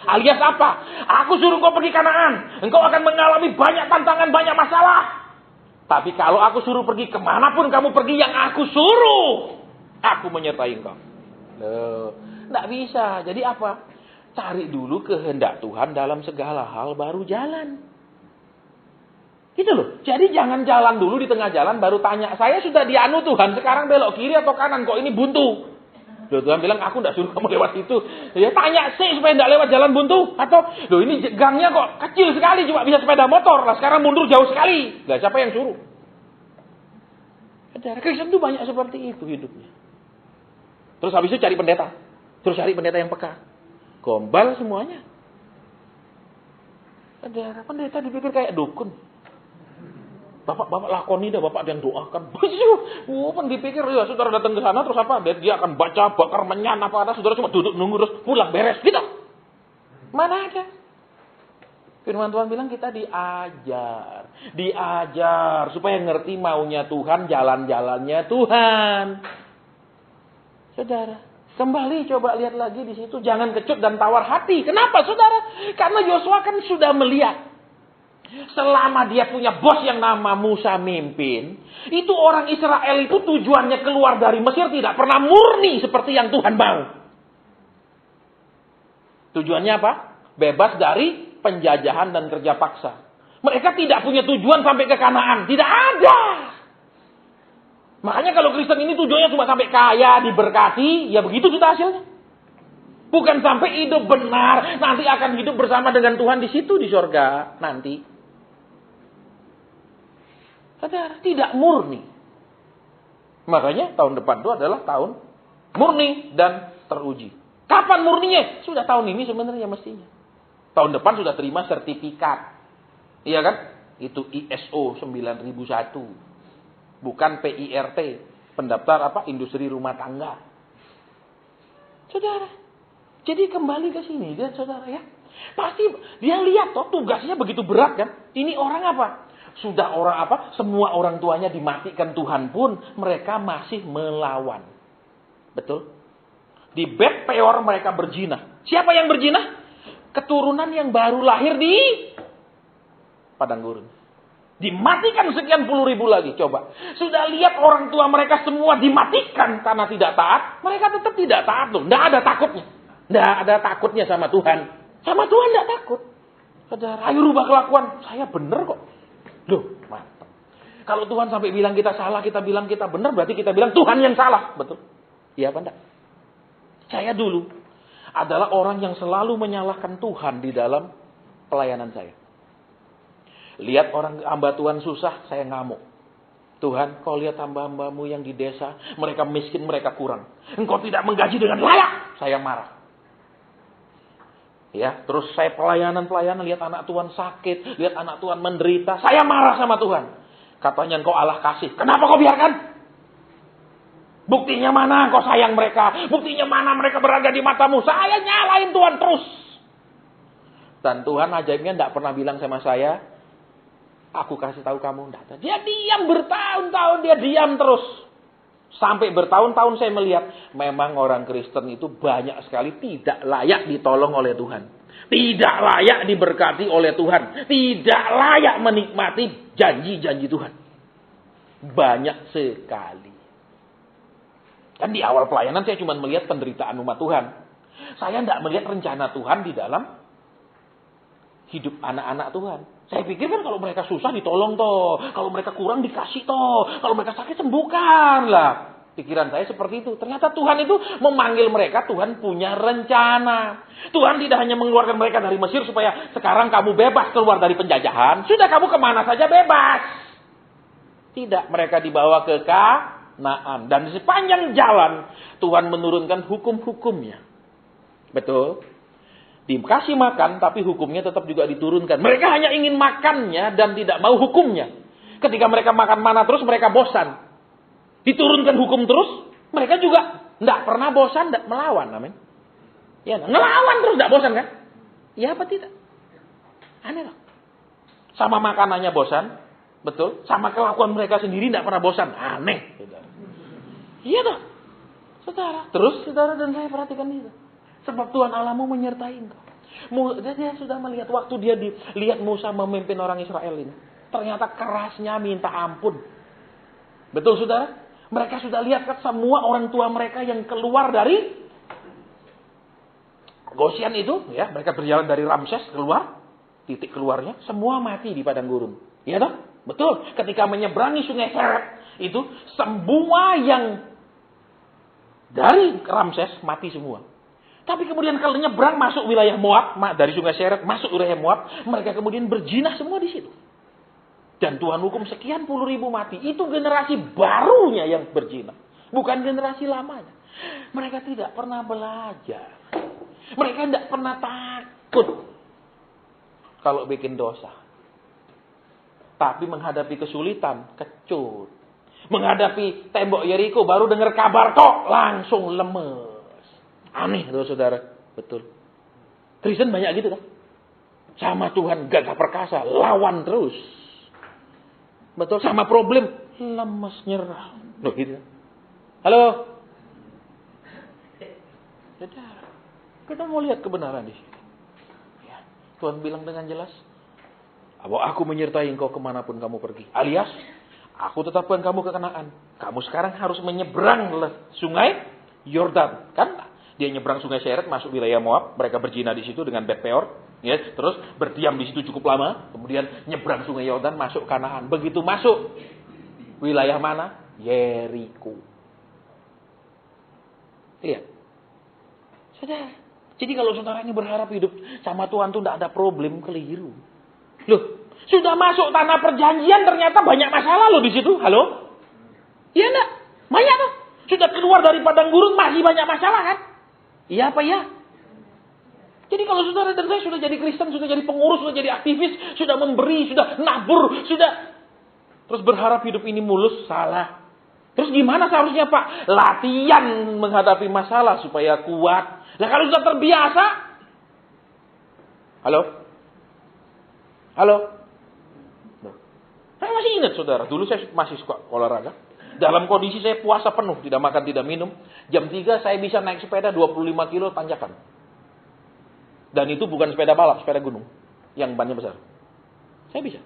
Alias apa? Aku suruh engkau pergi Kanaan. Engkau akan mengalami banyak tantangan, banyak masalah. Tapi kalau aku suruh pergi kemanapun kamu pergi yang aku suruh, aku menyertai engkau. Nggak bisa. Jadi apa? Cari dulu kehendak Tuhan dalam segala hal, baru jalan. Gitu loh. Jadi jangan jalan dulu di tengah jalan baru tanya, saya sudah dianu Tuhan, sekarang belok kiri atau kanan, kok ini buntu? Loh, Tuhan bilang, aku tidak suruh kamu lewat itu. Ya tanya sih supaya tidak lewat jalan buntu. Atau, loh ini gangnya kok kecil sekali, cuma bisa sepeda motor. Lah sekarang mundur jauh sekali. Lah siapa yang suruh? Kristen itu banyak seperti itu hidupnya. Terus habis itu cari pendeta. Terus cari pendeta yang peka. Gombal semuanya. Pendeta dipikir kayak dukun. Bapak lakoni dah, bapak yang doakan. Kan dipikir ya saudara datang ke sana terus apa? Dia akan baca bakar menyan apa, saudara cuma duduk nunggu terus pulang beres gitu. Mana ada? Firman Tuhan bilang kita diajar supaya ngerti maunya Tuhan, jalan-jalannya Tuhan. Saudara, kembali coba lihat lagi di situ, jangan kecut dan tawar hati. Kenapa saudara? Karena Yosua kan sudah melihat. Selama dia punya bos yang nama Musa mimpin, itu orang Israel itu tujuannya keluar dari Mesir tidak pernah murni seperti yang Tuhan mau. Tujuannya apa? Bebas dari penjajahan dan kerja paksa. Mereka tidak punya tujuan sampai ke Kanaan. Tidak ada. Makanya kalau Kristen ini tujuannya cuma sampai kaya, diberkati, ya begitu sudah hasilnya. Bukan sampai hidup benar, nanti akan hidup bersama dengan Tuhan di situ di surga nanti. Saudara, tidak murni. Makanya tahun depan itu adalah tahun murni dan teruji. Kapan murninya? Sudah tahun ini sebenarnya mestinya. Tahun depan sudah terima sertifikat. Iya kan? Itu ISO 9001. Bukan PIRT, pendaftar industri rumah tangga. Saudara, jadi kembali ke sini, dia saudara ya. Pasti dia lihat toh tugasnya begitu berat kan. Ini orang apa? Sudah orang apa? Semua orang tuanya dimatikan Tuhan pun mereka masih melawan. Betul? Di Bet Peor mereka berzina. Siapa yang berzina? Keturunan yang baru lahir di padang gurun. Dimatikan sekian puluh ribu lagi. Coba. Sudah lihat orang tua mereka semua dimatikan karena tidak taat. Mereka tetap tidak taat loh. Tidak ada takutnya. Tidak ada takutnya sama Tuhan. Sama Tuhan tidak takut. Saudara, ayo rubah kelakuan. Saya benar kok. Loh, mantap. Kalau Tuhan sampai bilang kita salah, kita bilang kita benar, berarti kita bilang Tuhan yang salah. Betul? Iya apa enggak? Saya dulu adalah orang yang selalu menyalahkan Tuhan di dalam pelayanan saya. Lihat orang hamba Tuhan susah, saya ngamuk. Tuhan, kau lihat hamba-hambamu yang di desa, mereka miskin, mereka kurang. Engkau tidak menggaji dengan layak, saya marah. Ya, terus saya pelayanan lihat anak Tuhan sakit, lihat anak Tuhan menderita, saya marah sama Tuhan. Katanya engkau Allah kasih, kenapa kau biarkan? Buktinya mana kau sayang mereka? Buktinya mana mereka berharga di matamu? Saya nyalain Tuhan terus. Dan Tuhan ajaibnya tidak pernah bilang sama saya, aku kasih tahu kamu. Tidak. Dia diam bertahun-tahun, dia diam terus. Sampai bertahun-tahun saya melihat, memang orang Kristen itu banyak sekali tidak layak ditolong oleh Tuhan. Tidak layak diberkati oleh Tuhan. Tidak layak menikmati janji-janji Tuhan. Banyak sekali. Kan di awal pelayanan saya cuma melihat penderitaan umat Tuhan. Saya tidak melihat rencana Tuhan di dalam hidup anak-anak Tuhan. Saya pikir kan kalau mereka susah ditolong toh. Kalau mereka kurang dikasih toh. Kalau mereka sakit sembuhkan lah. Pikiran saya seperti itu. Ternyata Tuhan itu memanggil mereka. Tuhan punya rencana. Tuhan tidak hanya mengeluarkan mereka dari Mesir supaya sekarang kamu bebas keluar dari penjajahan. Sudah kamu kemana saja bebas. Tidak, mereka dibawa ke Kanaan. Dan di sepanjang jalan Tuhan menurunkan hukum-hukumnya. Betul? Dikasih makan, tapi hukumnya tetap juga diturunkan. Mereka hanya ingin makannya dan tidak mau hukumnya. Ketika mereka makan mana terus, mereka bosan. Diturunkan hukum terus, mereka juga tidak pernah bosan, tidak melawan. Amin. Ya, ngelawan terus tidak bosan kan? Ya apa tidak? Aneh loh. Sama makanannya bosan, betul. Sama kelakuan mereka sendiri tidak pernah bosan. Aneh. Iya toh, saudara. Terus saudara dan saya perhatikan itu. Sebab Tuhan Allahmu menyertai engkau. Dia sudah melihat waktu dia lihat Musa memimpin orang Israel ini. Ternyata kerasnya minta ampun. Betul saudara? Mereka sudah lihat kan semua orang tua mereka yang keluar dari Goshen itu. Ya, mereka berjalan dari Ramses keluar. Titik keluarnya. Semua mati di padang gurun. Iya toh? Betul. Ketika menyeberangi sungai Seret. Itu semua yang dari Ramses mati semua. Tapi kemudian kalau nyebrang masuk wilayah Moab, dari sungai Seret masuk wilayah Moab, mereka kemudian berzina semua di situ. Dan Tuhan hukum sekian puluh ribu mati. Itu generasi barunya yang berzina, bukan generasi lamanya. Mereka tidak pernah belajar. Mereka tidak pernah takut kalau bikin dosa. Tapi menghadapi kesulitan, kecut. Menghadapi tembok Yeriko, baru dengar kabar tok, langsung lemes. Aneh loh saudara. Betul. Kristen banyak gitu kan. Sama Tuhan gagah perkasa. Lawan terus. Betul. Sama problem. Lemes nyerah. Loh gitu. Halo. Saudara. Kita mau lihat kebenaran di sini. Ya. Tuhan bilang dengan jelas. Bahwa aku menyertai engkau kemanapun kamu pergi. Alias. Aku tetapkan kamu ke Kanaan. Kamu sekarang harus menyeberang sungai Yordan. Kan? Dia nyebrang sungai Seret, masuk wilayah Moab. Mereka berzina di situ dengan Bet Peor. Ya, terus berdiam di situ cukup lama. Kemudian nyebrang sungai Yordan, masuk Kanaan. Begitu masuk, wilayah mana? Yeriko. Lihat. Saudara, Jadi kalau saudara ini berharap hidup sama Tuhan tuh tidak ada problem, keliru. Loh, sudah masuk tanah perjanjian ternyata banyak masalah loh di situ. Halo? Iya enggak? Banyak tuh. Sudah keluar dari padang gurun masih banyak masalah kan? Iya apa ya? Jadi kalau saudara dan saya sudah jadi Kristen, sudah jadi pengurus, sudah jadi aktivis, sudah memberi, sudah nabur, sudah terus berharap hidup ini mulus, salah. Terus gimana seharusnya Pak? Latihan menghadapi masalah supaya kuat. Nah kalau sudah terbiasa, halo? Saya masih ingat saudara, dulu saya masih suka olahraga. Dalam kondisi saya puasa penuh, tidak makan, tidak minum. Jam 3 saya bisa naik sepeda 25 kilo tanjakan. Dan itu bukan sepeda balap, sepeda gunung. Yang bannya besar. Saya bisa.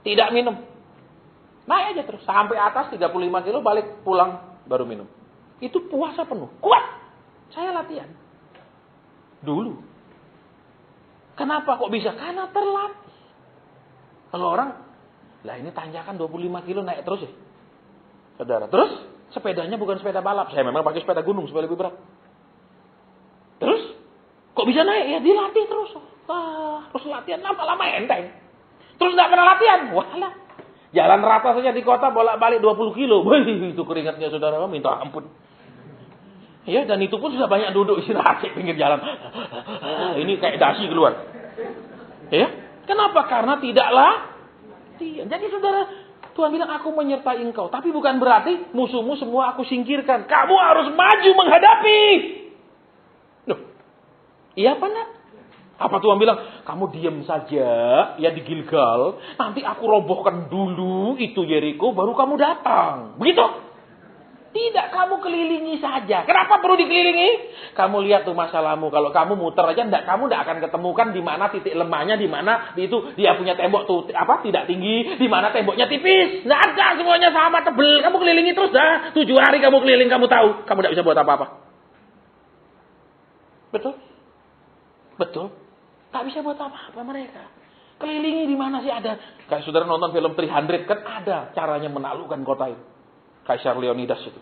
Tidak minum. Naik aja terus, sampai atas 35 kilo, balik pulang, baru minum. Itu puasa penuh, kuat. Saya latihan. Dulu. Kenapa kok bisa? Karena terlatih. Kalau orang, lah ini tanjakan 25 kilo naik terus ya. Saudara, terus sepedanya bukan sepeda balap. Saya memang pakai sepeda gunung supaya lebih berat. Terus, kok bisa naik? Ya dilatih terus. Terus latihan lama-lama enteng. Terus nggak pernah latihan. Walah. Jalan rata saja di kota bolak-balik 20 kilo. Wih, itu keringatnya saudara, minta ampun. Ya, dan itu pun sudah banyak duduk istirahat di pinggir jalan. Ini kayak dasi keluar. Ya, kenapa? Karena tidaklah. Jadi saudara, Tuhan bilang aku menyertai engkau. Tapi bukan berarti musuhmu semua aku singkirkan. Kamu harus maju menghadapi. Loh, iya apa enggak? Apa Tuhan bilang, kamu diam saja ya di Gilgal. Nanti aku robohkan dulu itu Yeriko, baru kamu datang. Begitu? Tidak, kamu kelilingi saja. Kenapa perlu dikelilingi? Kamu lihat tuh masalahmu. Kalau kamu muter aja, kamu tidak akan ketemukan di mana titik lemahnya, di mana itu dia punya tembok tuh tidak tinggi, di mana temboknya tipis. Nggak ada, semuanya sama tebel. Kamu kelilingi terus dah. 7 hari kamu keliling, kamu tahu, kamu tidak bisa buat apa-apa. Betul? Betul? Tak bisa buat apa-apa mereka. Kelilingi di mana sih ada? Kayak saudara nonton film 300 kan ada caranya menaklukkan kota itu. Kaisar Leonidas itu.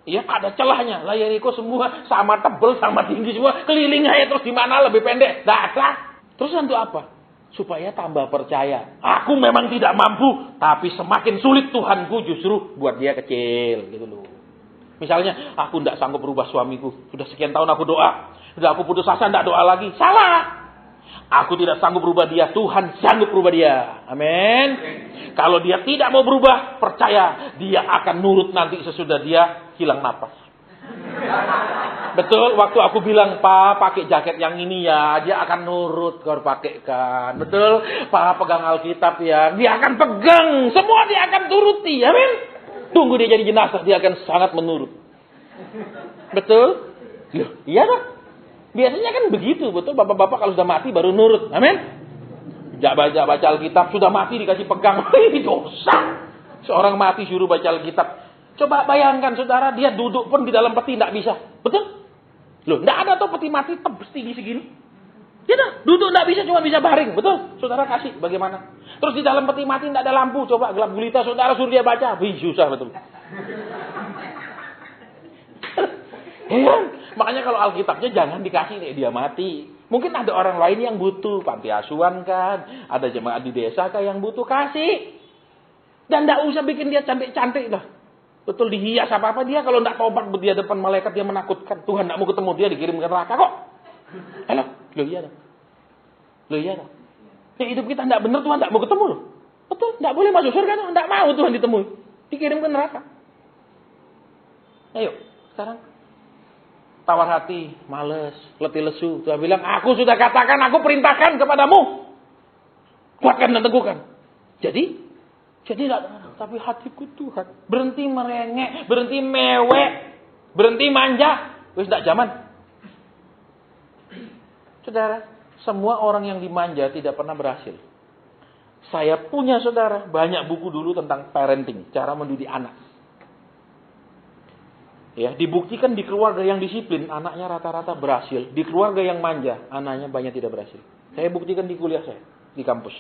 Iya, ada celahnya. Lah Yeriko semua sama tebel, sama tinggi semua. Keliling aja terus di mana lebih pendek. Datang. Terus untuk apa? Supaya tambah percaya. Aku memang tidak mampu, tapi semakin sulit Tuhanku justru buat dia kecil gitu loh. Misalnya, aku tidak sanggup berubah suamiku. Sudah sekian tahun aku doa. Sudah aku putus asa, tidak doa lagi. Salah. Aku tidak sanggup berubah dia, Tuhan sanggup berubah dia. Amin. Kalau dia tidak mau berubah, percaya dia akan nurut nanti sesudah dia hilang napas. Betul, waktu aku bilang, Pak pakai jaket yang ini ya, dia akan nurut kalau pakaikan. Betul, Pak pegang Alkitab ya, dia akan pegang, semua dia akan turuti. Amin. Tunggu dia jadi jenazah, dia akan sangat menurut. Betul? Iya dong. Biasanya kan begitu, betul. Bapak-bapak kalau sudah mati baru nurut. Amin. Baca Alkitab, sudah mati dikasih pegang. Dosa. Seorang mati suruh baca Alkitab. Coba bayangkan saudara, dia duduk pun di dalam peti tidak bisa. Betul? Loh, tidak ada tuh peti mati tebus tinggi segini. Tidak, duduk tidak bisa, cuma bisa baring. Betul? Saudara kasih, bagaimana? Terus di dalam peti mati tidak ada lampu. Coba gelap gulita, saudara suruh dia baca. Wih, susah betul. Makanya kalau Alkitabnya jangan dikasih nih, dia mati. Mungkin ada orang lain yang butuh, panti asuhan kan, ada jemaat di desa kan yang butuh, kasih. Dan tidak usah bikin dia cantik-cantik lah. Betul, dihias apa-apa dia kalau tidak tobat dia depan malaikat dia menakutkan. Tuhan tidak mau ketemu dia, dikirim ke neraka kok. Halo, lo iya dong. Lo iya dong. Ya hidup kita tidak benar, Tuhan tidak mau ketemu loh. Betul, tidak boleh masuk surga tuh, tidak mau Tuhan ditemui. Dikirim ke neraka. Ayo, sekarang tawar hati, males, letih lesu. Tuhan bilang, aku sudah katakan, aku perintahkan kepadamu. Kuatkan dan teguhkan. Jadi tidak, tapi hatiku Tuhan. Berhenti merengek, berhenti mewek, berhenti manja. Wis tidak zaman. Saudara, semua orang yang dimanja tidak pernah berhasil. Saya punya saudara, banyak buku dulu tentang parenting, cara mendidik anak. Ya, dibuktikan di keluarga yang disiplin, anaknya rata-rata berhasil. Di keluarga yang manja, anaknya banyak tidak berhasil. Saya buktikan di kuliah saya, di kampus.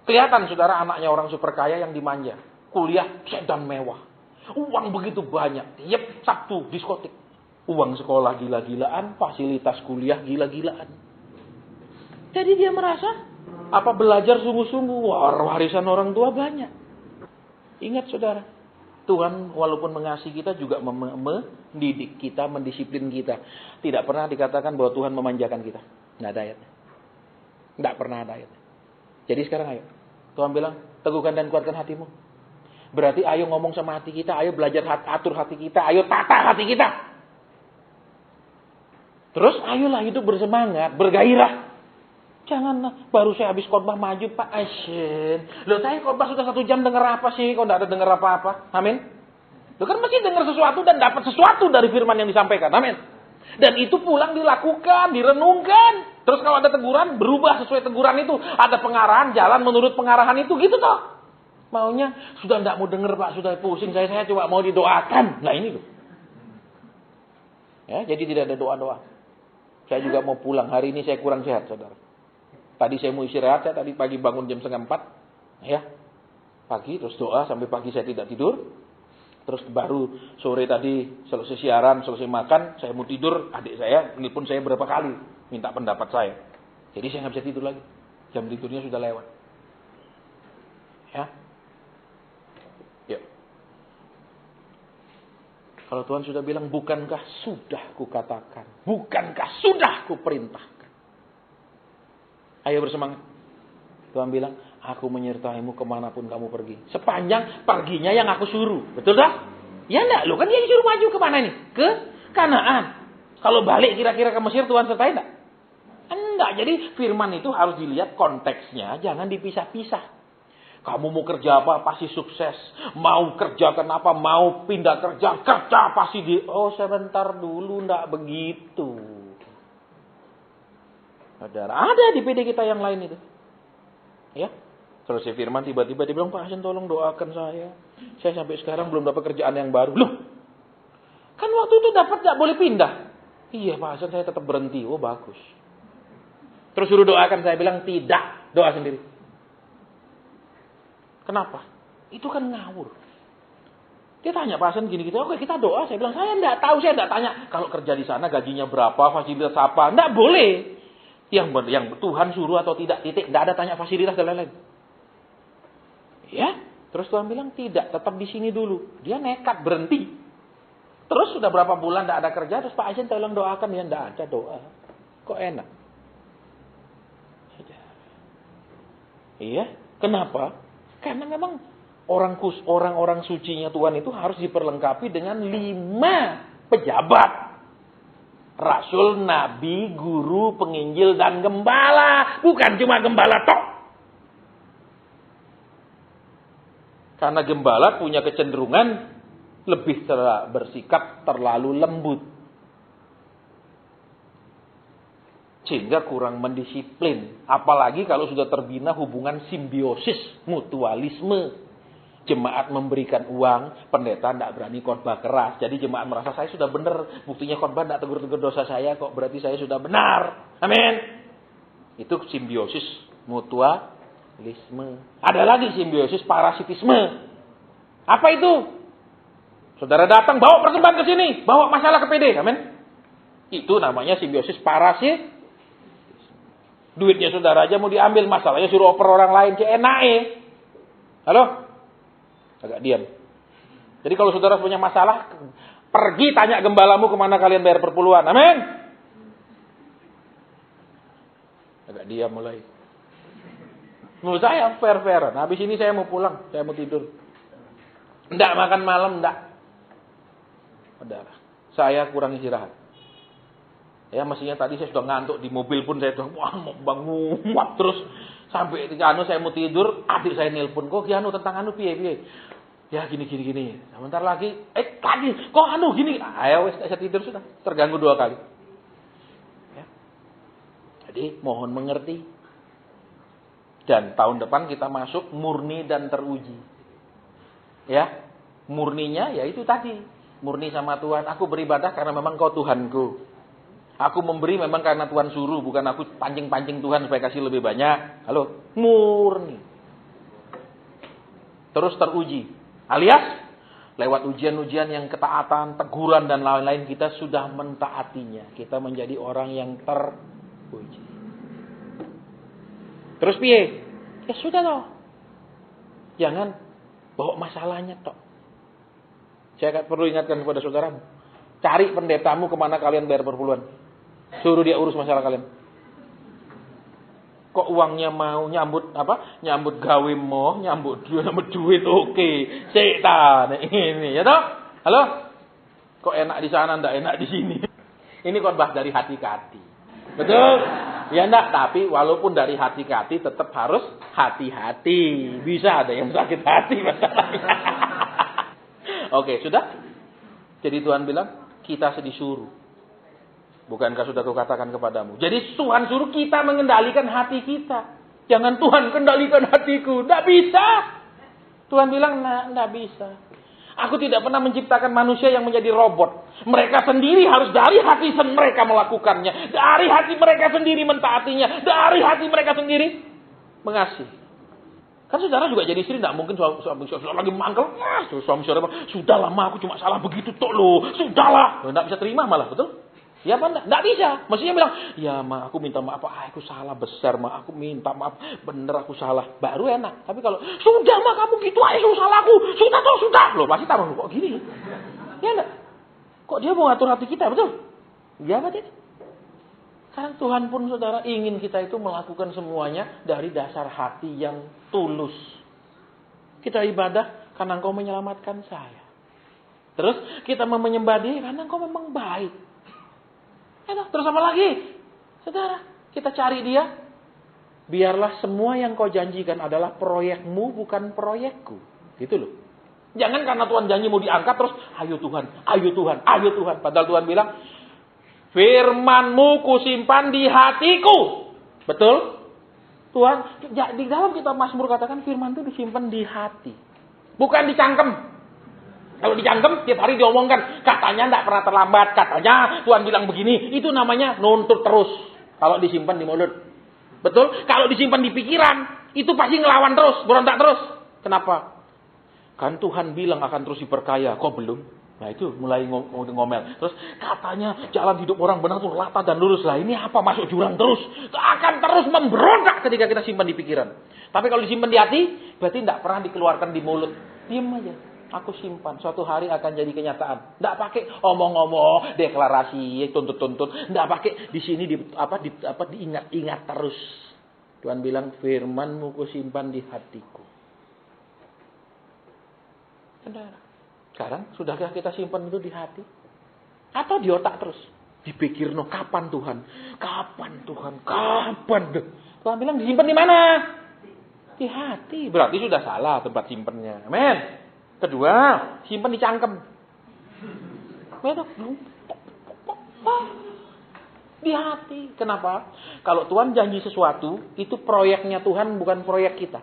Kelihatan saudara anaknya orang super kaya yang dimanja. Kuliah sedan mewah. Uang begitu banyak. Tiap Sabtu diskotik. Uang sekolah gila-gilaan, fasilitas kuliah gila-gilaan. Jadi dia merasa, apa belajar sungguh-sungguh, warisan orang tua banyak. Ingat saudara, Tuhan walaupun mengasihi kita juga mendidik kita, mendisiplin kita. Tidak pernah dikatakan bahwa Tuhan memanjakan kita. Nggak ada ayatnya. Nggak pernah ada ayatnya. Jadi sekarang ayo, Tuhan bilang, teguhkan dan kuatkan hatimu. Berarti ayo ngomong sama hati kita, ayo belajar atur hati kita, ayo tata hati kita. Terus ayolah hidup bersemangat, bergairah. Jangan baru saya habis khotbah maju Pak Asin. Loh saya khotbah sudah 1 jam dengar apa sih? Kok enggak ada dengar apa-apa? Amin. Loh kan mesti dengar sesuatu dan dapat sesuatu dari firman yang disampaikan. Amin. Dan itu pulang dilakukan, direnungkan. Terus kalau ada teguran, berubah sesuai teguran itu. Ada pengarahan, jalan menurut pengarahan itu. Gitu toh. Maunya, sudah enggak mau dengar Pak, sudah pusing. Saya cuma mau didoakan. Nah ini loh. Ya, jadi tidak ada doa-doa. Saya juga mau pulang. Hari ini saya kurang sehat, saudara. Tadi saya mau istirahat. Saya tadi pagi bangun jam 3:30. Ya, pagi terus doa sampai pagi saya tidak tidur. Terus baru sore tadi selesai siaran, selesai makan, saya mau tidur. Adik saya nelpon saya berapa kali minta pendapat saya. Jadi saya nggak bisa tidur lagi. Jam tidurnya sudah lewat. Ya. Yuk. Kalau Tuhan sudah bilang, bukankah sudah kukatakan? Bukankah sudah kuperintahkan? Ayo bersemangat. Tuhan bilang, aku menyertaimu kemanapun kamu pergi. Sepanjang perginya yang aku suruh. Betul tak? Ya enggak, lo kan dia disuruh maju kemana nih? Ke Kanaan. Kalau balik kira-kira ke Mesir, Tuhan sertai enggak? Enggak, jadi firman itu harus dilihat konteksnya. Jangan dipisah-pisah. Kamu mau kerja apa, pasti sukses. Mau kerja kenapa, mau pindah kerja pasti di... Oh sebentar dulu, enggak begitu. Ada di PD kita yang lain itu. Ya, selesai firman tiba-tiba dia bilang, Pak Hasan tolong doakan saya. Saya sampai sekarang belum dapat kerjaan yang baru. Loh, kan waktu itu dapat gak boleh pindah. Iya Pak Hasan saya tetap berhenti. Oh bagus. Terus suruh doakan, saya bilang tidak. Doa sendiri. Kenapa? Itu kan ngawur. Dia tanya Pak Hasan gini-gitu. Oke kita doa. Saya bilang saya enggak tahu. Saya enggak tanya. Kalau kerja di sana gajinya berapa, fasilitas apa. Enggak boleh. Yang Tuhan suruh atau tidak, titik. Enggak ada tanya fasilitas dan lain-lain. Ya. Terus Tuhan bilang tidak. Tetap di sini dulu. Dia nekat berhenti. Terus sudah berapa bulan enggak ada kerja. Terus Pak Hasan tolong doakan. Ya enggak ada doa. Kok enak? Iya. Kenapa? Karena memang orang-orang sucinya Tuhan itu harus diperlengkapi dengan 5 pejabat. Rasul, nabi, guru, penginjil, dan gembala. Bukan cuma gembala tok. Karena gembala punya kecenderungan lebih bersikap terlalu lembut. Sehingga kurang mendisiplin. Apalagi kalau sudah terbina hubungan simbiosis, mutualisme. Jemaat memberikan uang, pendeta tidak berani khotbah keras. Jadi jemaat merasa saya sudah benar. Buktinya khotbah tidak tegur-tegur dosa saya kok. Berarti saya sudah benar. Amin. Itu simbiosis mutualisme. Ada lagi simbiosis parasitisme. Apa itu? Saudara datang bawa persembahan ke sini. Bawa masalah ke PD. Amin. Itu namanya simbiosis parasitisme. Duitnya saudara aja mau diambil, masalahnya suruh oper orang lain, enak. Halo? Agak diam. Jadi kalau saudara punya masalah, pergi tanya gembalamu kemana kalian bayar perpuluhan. Amin. Agak diam mulai. Menurut saya fair-fairan. Habis ini saya mau pulang, saya mau tidur. Enggak makan malam, enggak. Saudara, saya kurang istirahat. Ya mestinya tadi saya sudah ngantuk di mobil pun saya sudah mau bangun terus sampai di saya mau tidur, adik saya nelpon, kok anu tentang anu piye. Ya gini. Sebentar lagi tadi kok anu gini. Ayo wes saya tidur sudah, terganggu 2 kali. Ya. Jadi mohon mengerti. Dan tahun depan kita masuk murni dan teruji. Ya. Murninya ya itu tadi, murni sama Tuhan, aku beribadah karena memang Kau Tuhanku. Aku memberi memang karena Tuhan suruh, bukan aku pancing-pancing Tuhan supaya kasih lebih banyak. Halo, murni. Terus teruji. Alias Lewat ujian-ujian yang ketaatan, teguran dan lain-lain, kita sudah mentaatinya. Kita menjadi orang yang terpuji. Terus piye? Ya sudah toh. Jangan bawa masalahnya toh. Saya perlu ingatkan kepada saudaramu. Cari pendetamu kemana kalian bayar perpuluhan. Suruh dia urus masalah kalian. Kok uangnya mau nyambut Nyambut gawe mau, nyambut duit oke. Setan ini ya toh? Halo? Kok enak di sana ndak enak di sini? Ini khotbah dari hati ke hati. Betul? Ya enggak, tapi walaupun dari hati ke hati tetap harus hati-hati. Bisa ada yang sakit hati masalahnya. Oke, sudah? Jadi Tuhan bilang, kita disuruh. Bukankah sudah kukatakan kepadamu? Jadi Tuhan suruh kita mengendalikan hati kita. Jangan Tuhan kendalikan hatiku. Tidak bisa. Tuhan bilang, tidak bisa. Aku tidak pernah menciptakan manusia yang menjadi robot. Mereka sendiri harus dari hati mereka melakukannya. Dari hati mereka sendiri mentaatinya. Dari hati mereka sendiri mengasihi. Kan saudara juga jadi istri, tidak mungkin suami lagi mangkel. Suami saudara bilang, sudah lama aku cuma salah begitu tok loh. Sudahlah. Tidak bisa terima malah, betul? Ya apa enggak? Enggak bisa. Maksudnya bilang, ya ma aku minta maaf, aku salah besar ma, aku minta maaf, bener aku salah. Baru enak. Tapi kalau, sudah ma kamu gitu aja salahku, sudah. Loh pasti tambah, kok gini? Ya enggak? Kok dia mau ngatur hati kita, betul? Ya apa tidak? Karena Tuhan pun saudara ingin kita itu melakukan semuanya dari dasar hati yang tulus. Kita ibadah karena engkau menyelamatkan saya. Terus kita menyembah dia karena engkau memang baik. Terus apa lagi? Saudara, kita cari dia. Biarlah semua yang kau janjikan adalah proyekmu, bukan proyekku. Gitu loh. Jangan karena Tuhan janji mau diangkat terus, ayo Tuhan. Padahal Tuhan bilang, firman-Mu kusimpan di hatiku. Betul? Tuhan, di dalam kitab Mazmur katakan firman itu disimpan di hati. Bukan dicangkem. Kalau dicangkem, tiap hari diomongkan. Katanya tidak pernah terlambat. Katanya Tuhan bilang begini. Itu namanya nuntut terus. Kalau disimpan di mulut. Betul? Kalau disimpan di pikiran. Itu pasti ngelawan terus. Berontak terus. Kenapa? Kan Tuhan bilang akan terus diperkaya. Kok belum? Nah itu mulai ngomel. Terus katanya jalan hidup orang benar tuh rata dan lurus. Lah ini apa? Masuk jurang terus. Akan terus memberontak ketika kita simpan di pikiran. Tapi kalau disimpan di hati. Berarti tidak pernah dikeluarkan di mulut. Diam aja. Aku simpan, suatu hari akan jadi kenyataan. Tidak pakai omong-omong, deklarasi, tuntut-tuntut. Tidak pakai di sini diingat-ingat terus. Tuhan bilang, firman-Mu kusimpan di hatiku. Saudara, sekarang sudahkah kita simpan itu di hati? Atau di otak terus? Dipikir, kapan Tuhan? Kapan Tuhan? Kapan? Tuhan bilang disimpan di mana? Di hati. Berarti sudah salah tempat simpannya. Amin. Kedua, simpan di cangkem. Di hati. Kenapa? Kalau Tuhan janji sesuatu, itu proyeknya Tuhan, bukan proyek kita.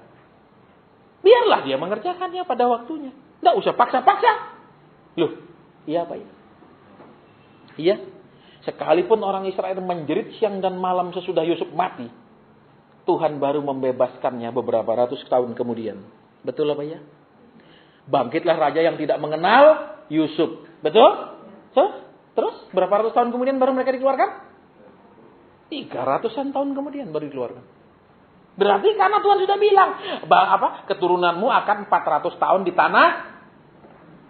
Biarlah dia mengerjakannya pada waktunya. Tidak usah paksa-paksa. Loh, iya apa ya? Iya. Sekalipun orang Israel menjerit siang dan malam sesudah Yusuf mati, Tuhan baru membebaskannya beberapa ratus tahun kemudian. Betul apa ya? Bangkitlah raja yang tidak mengenal Yusuf. Betul? Terus berapa ratus tahun kemudian baru mereka dikeluarkan? 300-an tahun kemudian baru dikeluarkan. Berarti karena Tuhan sudah bilang, keturunanmu akan 400 tahun di tanah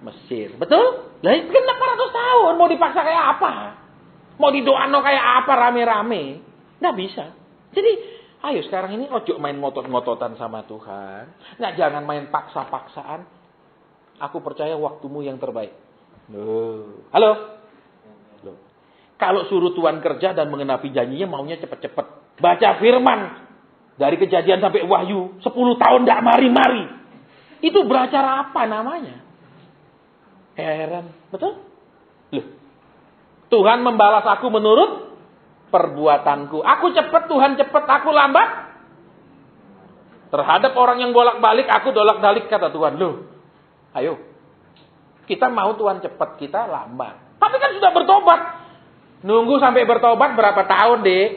Mesir. Betul? Lah itu kan 400 tahun mau dipaksa kayak apa? Mau didoano kayak apa rame-rame? Nggak bisa. Jadi ayo sekarang ini ojo main ngotot-ngototan sama Tuhan. Nah, jangan main paksa-paksaan. Aku percaya waktumu yang terbaik. Halo? Kalau suruh Tuhan kerja dan mengenapi janjinya maunya cepet-cepet. Baca firman. Dari Kejadian sampai Wahyu. 10 tahun tidak mari-mari. Itu beracara apa namanya? Heran. Betul? Loh. Tuhan membalas aku menurut perbuatanku. Aku cepat, Tuhan cepat, aku lambat. Terhadap orang yang bolak-balik, aku dolak-dalik, kata Tuhan. Loh. Ayo, kita mau Tuhan cepat, kita lambat. Tapi kan sudah bertobat. Nunggu sampai bertobat berapa tahun, Dek?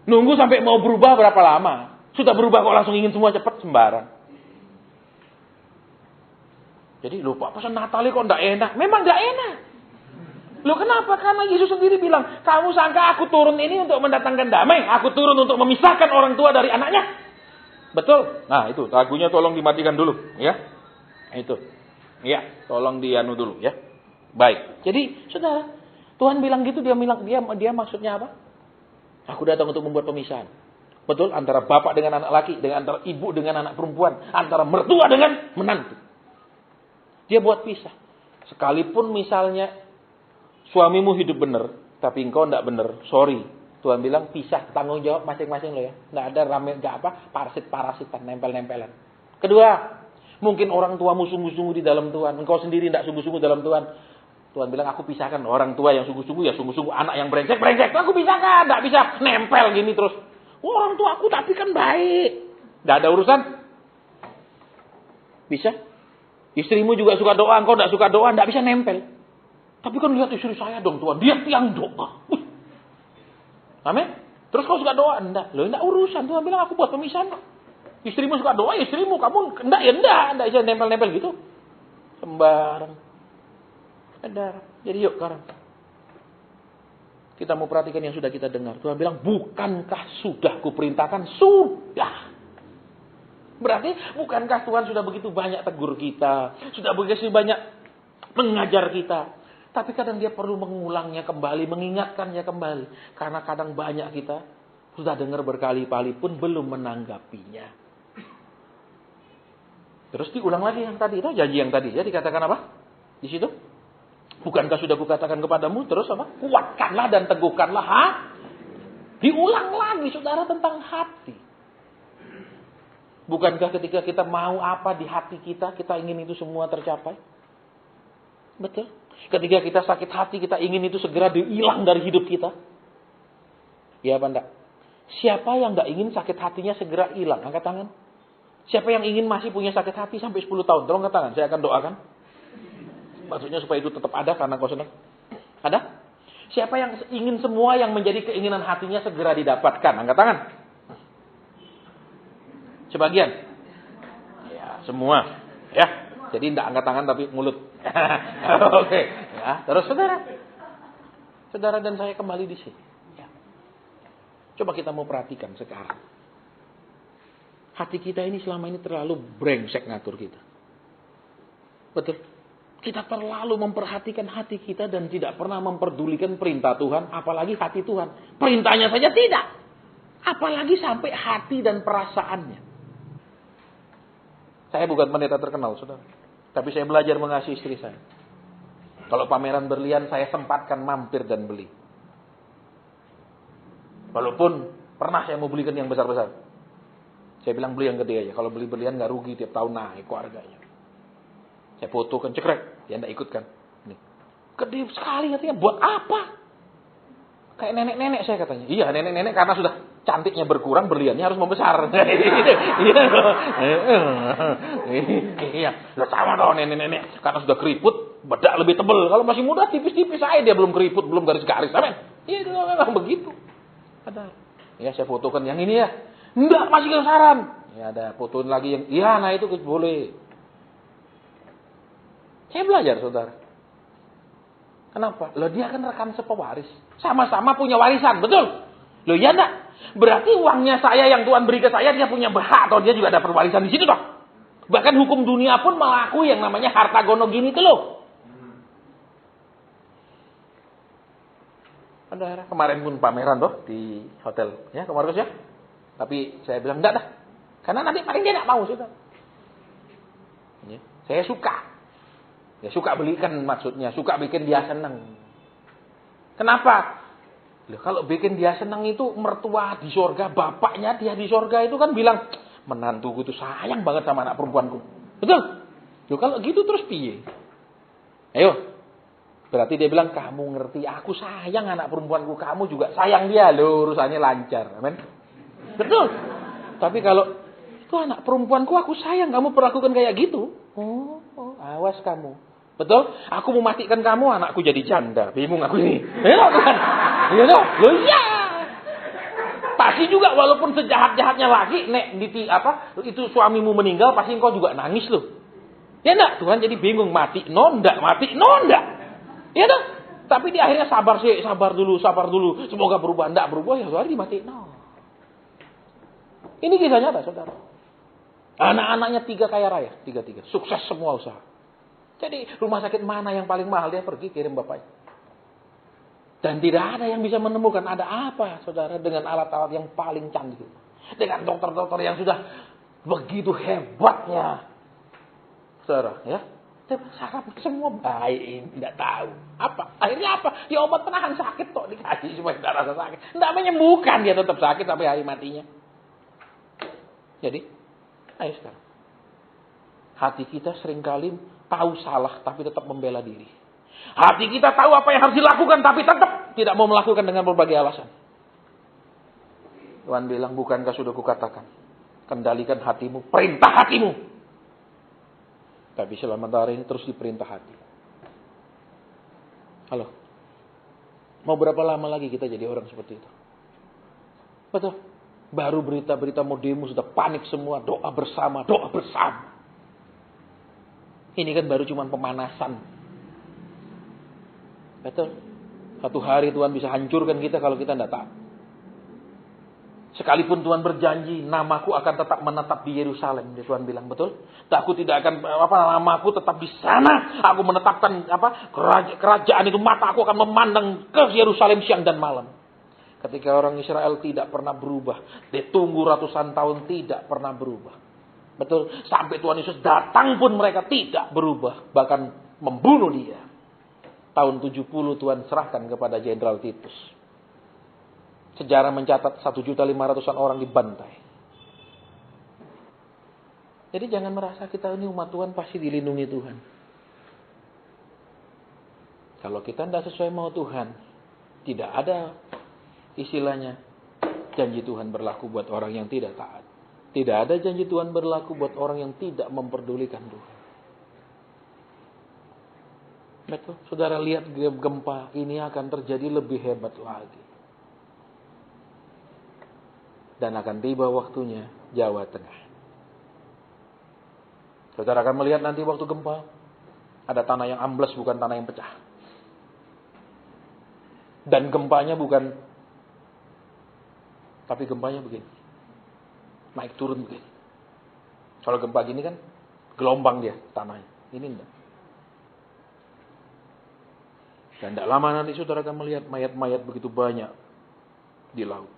Nunggu sampai mau berubah berapa lama? Sudah berubah kok langsung ingin semua cepat, sembarang. Jadi, loh Pak, pesan Natal kok enggak enak? Memang enggak enak. Loh kenapa? Karena Yesus sendiri bilang, kamu sangka aku turun ini untuk mendatangkan damai? Aku turun untuk memisahkan orang tua dari anaknya? Betul? Nah itu, lagunya tolong dimatikan dulu. Ya, itu. Ya, tolong dianu dulu ya. Baik. Jadi, saudara, Tuhan bilang gitu, dia maksudnya apa? Aku datang untuk membuat pemisahan. Betul? Antara bapak dengan anak laki, dengan antara ibu dengan anak perempuan, antara mertua dengan menantu. Dia buat pisah. Sekalipun misalnya suamimu hidup benar, tapi engkau enggak benar, sorry. Tuhan bilang pisah, tanggung jawab masing-masing lo ya. Enggak ada rame, enggak apa, parasit-parasitan, nempel-nempelan. Kedua, mungkin orang tuamu sungguh-sungguh di dalam Tuhan, engkau sendiri enggak sungguh-sungguh dalam Tuhan. Tuhan bilang aku pisahkan orang tua yang sungguh-sungguh ya sungguh-sungguh, anak yang brengsek-brengsek aku pisahkan, enggak bisa nempel gini terus. Orang tua aku tapi kan baik. Enggak ada urusan. Bisa? Istrimu juga suka doa, engkau enggak suka doa, enggak bisa nempel. Tapi kan lihat istri saya dong Tuhan, dia tiang doa. Amin. Terus kau suka doa? Enggak. Loh enggak urusan. Tuhan bilang aku buat pemisahan. Istrimu suka doa, istrimu. Kamu enggak ya enggak. Enggak bisa nempel-nempel gitu. Sembarang. Saudara. Jadi yuk sekarang. Kita mau perhatikan yang sudah kita dengar. Tuhan bilang, bukankah sudah kuperintahkan? Sudah. Berarti bukankah Tuhan sudah begitu banyak tegur kita. Sudah begitu banyak mengajar kita. Tapi kadang dia perlu mengulangnya kembali, mengingatkannya kembali. Karena kadang banyak kita sudah dengar berkali-kali pun belum menanggapinya. Terus diulang lagi yang tadi, itu janji yang tadi. Ya dikatakan apa? Di situ. Bukankah sudah kukatakan kepadamu, terus apa? Kuatkanlah dan teguhkanlah Diulang lagi saudara tentang hati. Bukankah ketika kita mau apa di hati kita, kita ingin itu semua tercapai? Betul. Ketika kita sakit hati, kita ingin itu segera hilang dari hidup kita. Ya apa enggak? Siapa yang enggak ingin sakit hatinya segera hilang? Angkat tangan. Siapa yang ingin masih punya sakit hati sampai 10 tahun? Tolong angkat tangan, saya akan doakan. Maksudnya supaya itu tetap ada karena kau senang. Ada? Siapa yang ingin semua yang menjadi keinginan hatinya segera didapatkan? Angkat tangan. Sebagian. Ya, semua. Ya. Jadi tidak angkat tangan tapi mulut. Oke. Ya, terus saudara. Saudara dan saya kembali di sini. Ya. Coba kita mau perhatikan sekarang. Hati kita ini selama ini terlalu brengsek ngatur kita. Betul. Kita terlalu memperhatikan hati kita dan tidak pernah memperdulikan perintah Tuhan. Apalagi hati Tuhan. Perintahnya saja tidak. Apalagi sampai hati dan perasaannya. Saya bukan pendeta terkenal, saudara. Tapi saya belajar mengasihi istri saya. Kalau pameran berlian, saya sempatkan mampir dan beli. Walaupun pernah saya mau belikan yang besar-besar. Saya bilang beli yang gede aja. Kalau beli berlian gak rugi, tiap tahun naik kok harganya. Saya fotokan, cekrek. Dia gak ikut kan. Nih. Gede sekali katanya, buat apa? Kayak nenek-nenek saya katanya. Iya, nenek-nenek karena sudah cantiknya berkurang, berliannya harus membesar. Iya, sama dong nenek-nenek. Karena sudah keriput, bedak lebih tebal. Kalau masih muda, tipis-tipis aja dia belum keriput, belum garis-garis. Amin. Iya, itu memang begitu. Ada. Ya, saya fotokan yang ini ya. Enggak, masih kesaran. Ya, ada fotoin lagi yang, iya, nah itu boleh. Saya belajar, saudara. Kenapa? Loh, dia kan rekan sepewaris. Sama-sama punya warisan, betul? Loh, ya enggak? Berarti uangnya saya yang Tuhan beri ke saya, dia punya hak atau dia juga ada perwarisan di situ toh. Bahkan hukum dunia pun mengakui yang namanya harta gono gini itu loh. Ada kemarin pun pameran toh di hotel ya, ke Markus ya. Tapi saya bilang enggak dah. Karena nanti paling dia enggak mau sudah. Ya, saya suka. Ya suka belikan maksudnya, suka bikin dia senang. Kenapa? Loh, kalau bikin dia senang itu mertua di sorga, bapaknya dia di sorga itu kan bilang, menantuku itu sayang banget sama anak perempuanku. Betul? Loh, kalau gitu terus piye? Ayo. Berarti dia bilang, kamu ngerti, aku sayang anak perempuanku, kamu juga sayang dia. Loh, urusannya lancar. Amin. Betul? Tapi kalau, itu anak perempuanku aku sayang, kamu perlakukan kayak gitu. Oh, awas kamu. Betul? Aku mau matikan kamu, anakku jadi janda. Bingung aku ini. Ya, kan? Ya, loh, iya. Pasti juga walaupun sejahat-jahatnya lagi, nek itu suamimu meninggal, pasti engkau juga nangis loh. Ya enggak? Tuhan jadi bingung, mati no enggak, mati no enggak. Ya enggak? Tapi di akhirnya sabar dulu. Semoga berubah, enggak berubah ya saudara dimati no. Ini kisah nyata saudara. Anak-anaknya 3 kaya raya, 3. Sukses semua usaha. Jadi rumah sakit mana yang paling mahal dia pergi kirim bapaknya. Dan tidak ada yang bisa menemukan ada apa saudara dengan alat-alat yang paling canggih. Dengan dokter-dokter yang sudah begitu hebatnya. Saudara ya. Saraf semua baik, tidak tahu. Apa? Akhirnya apa? Ya obat penahan sakit kok dikasih supaya tidak rasa sakit. Tidak menyembuhkan, dia tetap sakit sampai hari matinya. Jadi, ayo sekarang. Hati kita seringkali tahu salah tapi tetap membela diri. Hati kita tahu apa yang harus dilakukan tapi tetap tidak mau melakukan dengan berbagai alasan. Tuhan bilang, bukankah sudah kukatakan, kendalikan hatimu, perintah hatimu. Tapi sementara ini terus diperintah hati. Halo. Mau berapa lama lagi kita jadi orang seperti itu? Betul. Baru berita-berita mau demo sudah panik semua. Doa bersama. Ini kan baru cuma pemanasan. Betul. Satu hari Tuhan bisa hancurkan kita kalau kita tidak taat. Sekalipun Tuhan berjanji, namaku akan tetap menetap di Yerusalem. Tuhan bilang, betul? Aku tidak akan, namaku tetap di sana. Aku menetapkan kerajaan itu, mata aku akan memandang ke Yerusalem siang dan malam. Ketika orang Israel tidak pernah berubah. Ditunggu ratusan tahun tidak pernah berubah. Betul? Sampai Tuhan Yesus datang pun mereka tidak berubah. Bahkan membunuh dia. Tahun 70 Tuhan serahkan kepada Jenderal Titus. Sejarah mencatat 1.500.000 orang dibantai. Jadi jangan merasa kita ini umat Tuhan pasti dilindungi Tuhan. Kalau kita tidak sesuai mau Tuhan, tidak ada istilahnya janji Tuhan berlaku buat orang yang tidak taat. Tidak ada janji Tuhan berlaku buat orang yang tidak memperdulikan Tuhan. Betul, saudara lihat gempa ini akan terjadi lebih hebat lagi. Dan akan tiba waktunya Jawa Tengah. Saudara akan melihat nanti waktu gempa, ada tanah yang ambles bukan tanah yang pecah. Dan gempanya bukan, tapi gempanya begini. Naik turun begini. Kalau gempa gini kan, gelombang dia tanahnya. Ini enggak. Dan tidak lama nanti saudara akan melihat mayat-mayat begitu banyak di laut.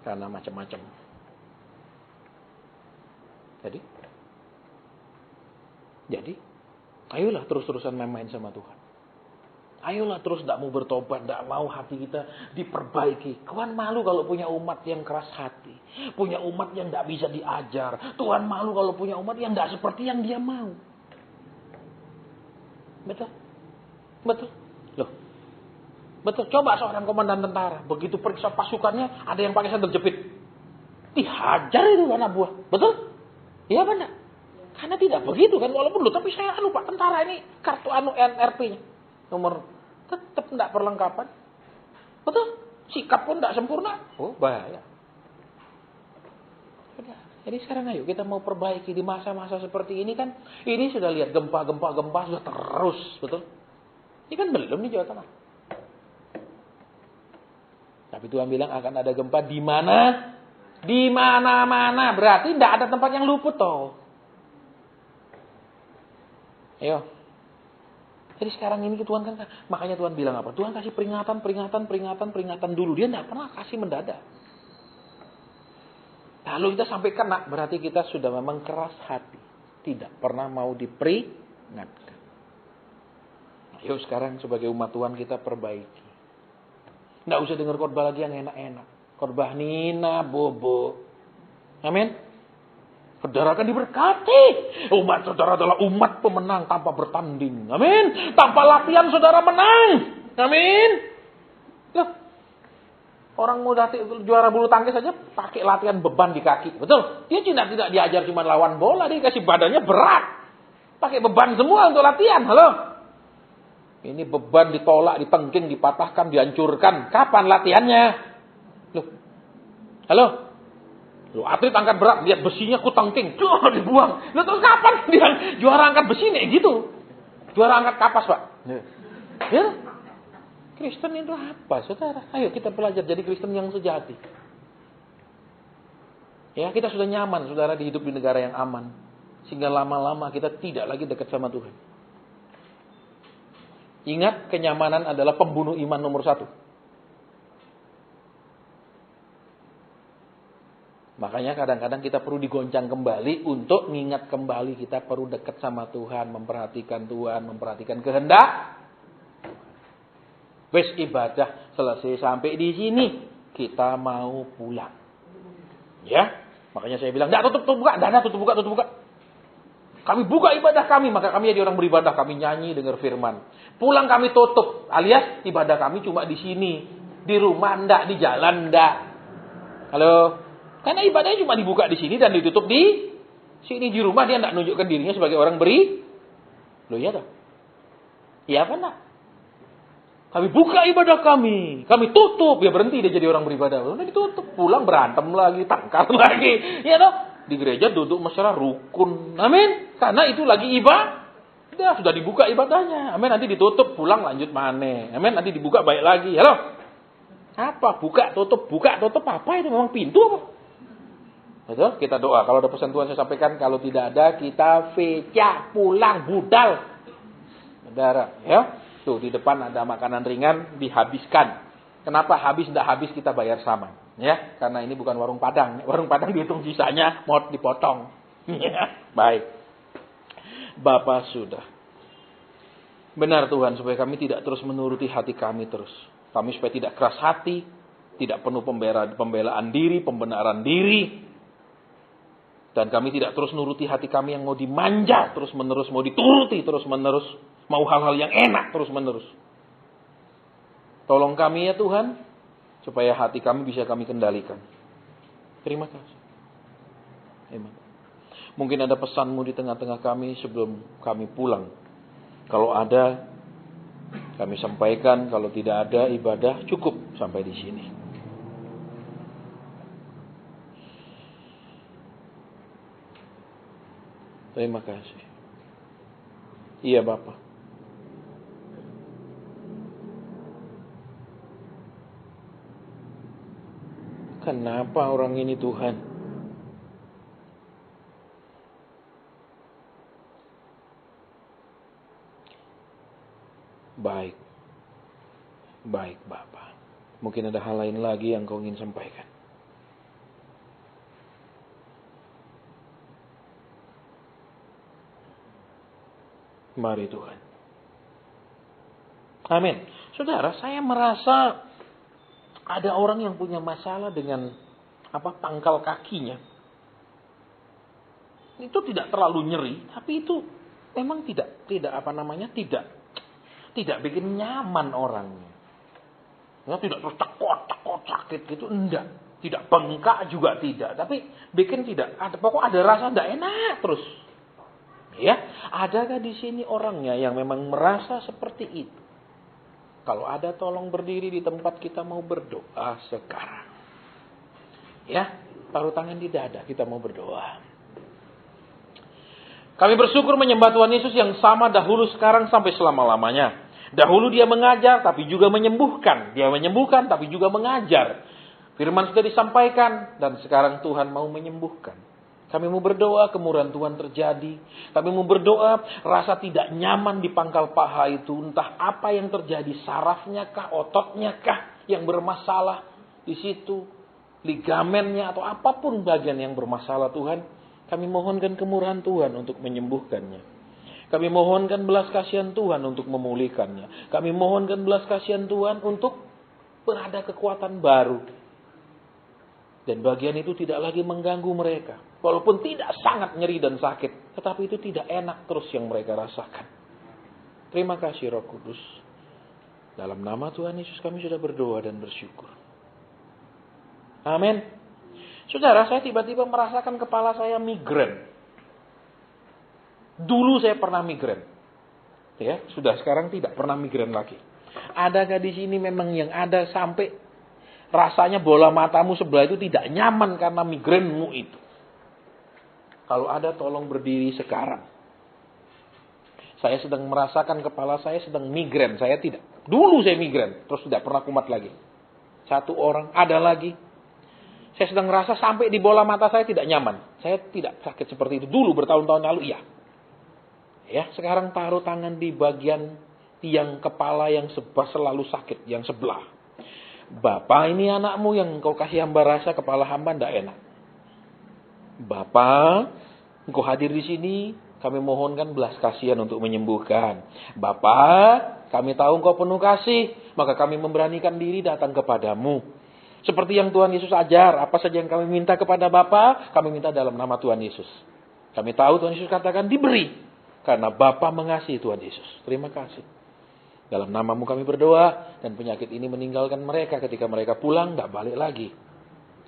Karena macam-macam. Jadi, ayolah terus-terusan main-main sama Tuhan. Ayolah terus tidak mau bertobat, tidak mau hati kita diperbaiki. Tuhan malu kalau punya umat yang keras hati. Punya umat yang tidak bisa diajar. Tuhan malu kalau punya umat yang tidak seperti yang dia mau. Betul? Betul? Loh. Betul, coba seorang komandan tentara. Begitu periksa pasukannya, ada yang pakai sandal jepit. Dihajar itu anak buah. Betul? Iya apa enggak? Karena tidak begitu kan. Walaupun tapi saya lupa tentara ini kartu NRP-nya. Nomor tetap tidak perlengkapan. Betul? Sikap pun tidak sempurna. Oh bahaya. Jadi sekarang ayo kita mau perbaiki di masa-masa seperti ini kan. Ini sudah lihat gempa sudah terus. Betul? Ini kan belum di Jawa Tengah. Tapi Tuhan bilang akan ada gempa di mana? Di mana-mana. Berarti tidak ada tempat yang luput toh. Ayo. Jadi sekarang ini Tuhan kan, makanya Tuhan bilang apa? Tuhan kasih peringatan dulu. Dia tidak pernah kasih mendadak. Lalu kita sampai kena, berarti kita sudah memang keras hati. Tidak pernah mau diperingatkan. Ayo sekarang sebagai umat Tuhan kita perbaiki. Nggak usah dengar khotbah lagi yang enak-enak. Khotbah Nina, Bobo. Amin. Saudara akan diberkati. Umat saudara adalah umat pemenang tanpa bertanding. Amin. Tanpa latihan saudara menang. Amin. Loh. Orang muda juara bulu tangkis saja pakai latihan beban di kaki. Betul. Dia tidak diajar cuma lawan bola. Dia kasih badannya berat. Pakai beban semua untuk latihan. Halo. Ini beban ditolak, ditengking, dipatahkan, dihancurkan. Kapan latihannya? Loh. Halo? Loh, atlet angkat berat, lihat besinya kutengking, dibuang. Loh, terus kapan dia juara angkat besi nih gitu? Juara angkat kapas, Pak. Ya. Kristen itu apa, saudara? Ayo kita belajar jadi Kristen yang sejati. Ya, kita sudah nyaman, saudara, hidup di negara yang aman. Sehingga lama-lama kita tidak lagi dekat sama Tuhan. Ingat, kenyamanan adalah pembunuh iman nomor 1. Makanya kadang-kadang kita perlu digoncang kembali untuk mengingat kembali kita perlu dekat sama Tuhan, memperhatikan Tuhan, memperhatikan kehendak. Wes ibadah selesai sampai di sini, kita mau pulang. Ya, makanya saya bilang, "Enggak, tutup buka, dana tutup buka. Kami buka ibadah kami, maka kami jadi orang beribadah, kami nyanyi dengar firman. Pulang kami tutup, alias ibadah kami cuma di sini, di rumah enggak, di jalan enggak." Halo? Karena ibadahnya cuma dibuka di sini dan ditutup di sini. Di rumah dia tidak menunjukkan dirinya sebagai orang beri. Loh iya toh? Iya apa enggak? Kami buka ibadah kami tutup. Ya berhenti dia jadi orang beribadah. Udah ditutup, pulang berantem lagi, tangkal lagi. Ya toh? Di gereja duduk mesra rukun. Amin. Karena itu lagi ibadah. Sudah dibuka ibadahnya. Amin. Nanti ditutup, pulang lanjut mana. Amin. Nanti dibuka baik lagi. Halo? Apa? Buka tutup apa itu? Memang pintu apa? Betul? Kita doa. Kalau ada pesan Tuhan saya sampaikan. Kalau tidak ada, kita veca, pulang, budal. Saudara, ya. Tuh, di depan ada makanan ringan, dihabiskan. Kenapa habis, tidak habis, kita bayar sama. Ya, karena ini bukan warung Padang. Warung Padang dihitung sisanya, mau dipotong. Ya, baik. Bapak sudah. Benar Tuhan, supaya kami tidak terus menuruti hati kami terus. Kami supaya tidak keras hati, tidak penuh pembelaan diri, pembenaran diri. Dan kami tidak terus nuruti hati kami yang mau dimanja terus-menerus, mau dituruti terus-menerus, mau hal-hal yang enak terus-menerus. Tolong kami ya Tuhan, supaya hati kami bisa kami kendalikan. Terima kasih. Amen. Mungkin ada pesanmu di tengah-tengah kami sebelum kami pulang. Kalau ada, kami sampaikan. Kalau tidak ada, ibadah cukup sampai di sini. Terima kasih. Iya Bapak. Kenapa orang ini Tuhan? Baik. Baik Bapak. Mungkin ada hal lain lagi yang kau ingin sampaikan. Mari Tuhan. Amin. Saudara, saya merasa ada orang yang punya masalah dengan pangkal kakinya. Itu tidak terlalu nyeri, tapi itu memang tidak bikin nyaman orangnya. Ya, tidak terus cekot sakit gitu, enggak. Tidak bengkak juga tidak, tapi bikin pokok ada rasa enggak enak terus. Ya, adakah di sini orangnya yang memang merasa seperti itu? Kalau ada, tolong berdiri di tempat kita mau berdoa sekarang. Ya, taruh tangan di dada, kita mau berdoa. Kami bersyukur menyembah Tuhan Yesus yang sama dahulu, sekarang, sampai selama-lamanya. Dahulu dia mengajar, tapi juga menyembuhkan. Dia menyembuhkan, tapi juga mengajar. Firman sudah disampaikan, dan sekarang Tuhan mau menyembuhkan. Kami mau berdoa, kemurahan Tuhan terjadi. Kami mau berdoa, rasa tidak nyaman di pangkal paha itu. Entah apa yang terjadi, sarafnya kah, ototnya kah yang bermasalah di situ. Ligamennya atau apapun bagian yang bermasalah Tuhan. Kami mohonkan kemurahan Tuhan untuk menyembuhkannya. Kami mohonkan belas kasihan Tuhan untuk memulihkannya. Kami mohonkan belas kasihan Tuhan untuk berada kekuatan baru. Dan bagian itu tidak lagi mengganggu mereka. Walaupun tidak sangat nyeri dan sakit. Tetapi itu tidak enak terus yang mereka rasakan. Terima kasih Roh Kudus. Dalam nama Tuhan Yesus kami sudah berdoa dan bersyukur. Amin. Saudara, saya tiba-tiba merasakan kepala saya migrain. Dulu saya pernah migrain. Ya, sudah sekarang tidak pernah migrain lagi. Adakah di sini memang yang ada sampai rasanya bola matamu sebelah itu tidak nyaman karena migrenmu itu. Kalau ada tolong berdiri sekarang. Saya sedang merasakan kepala saya sedang migren, saya tidak. Dulu saya migren, terus tidak pernah kumat lagi. Satu orang, ada lagi. Saya sedang merasa sampai di bola mata saya tidak nyaman. Saya tidak sakit seperti itu. Dulu bertahun-tahun lalu, iya. Ya, sekarang taruh tangan di bagian tiang kepala yang selalu sakit, yang sebelah. Bapak, ini anakmu yang engkau kasih hamba rasa, kepala hamba tidak enak. Bapak, engkau hadir di sini, kami mohonkan belas kasihan untuk menyembuhkan. Bapak, kami tahu engkau penuh kasih, maka kami memberanikan diri datang kepadamu. Seperti yang Tuhan Yesus ajar, apa saja yang kami minta kepada Bapa, kami minta dalam nama Tuhan Yesus. Kami tahu Tuhan Yesus katakan diberi, karena Bapa mengasihi Tuhan Yesus. Terima kasih. Dalam namamu kami berdoa, dan penyakit ini meninggalkan mereka ketika mereka pulang, tidak balik lagi.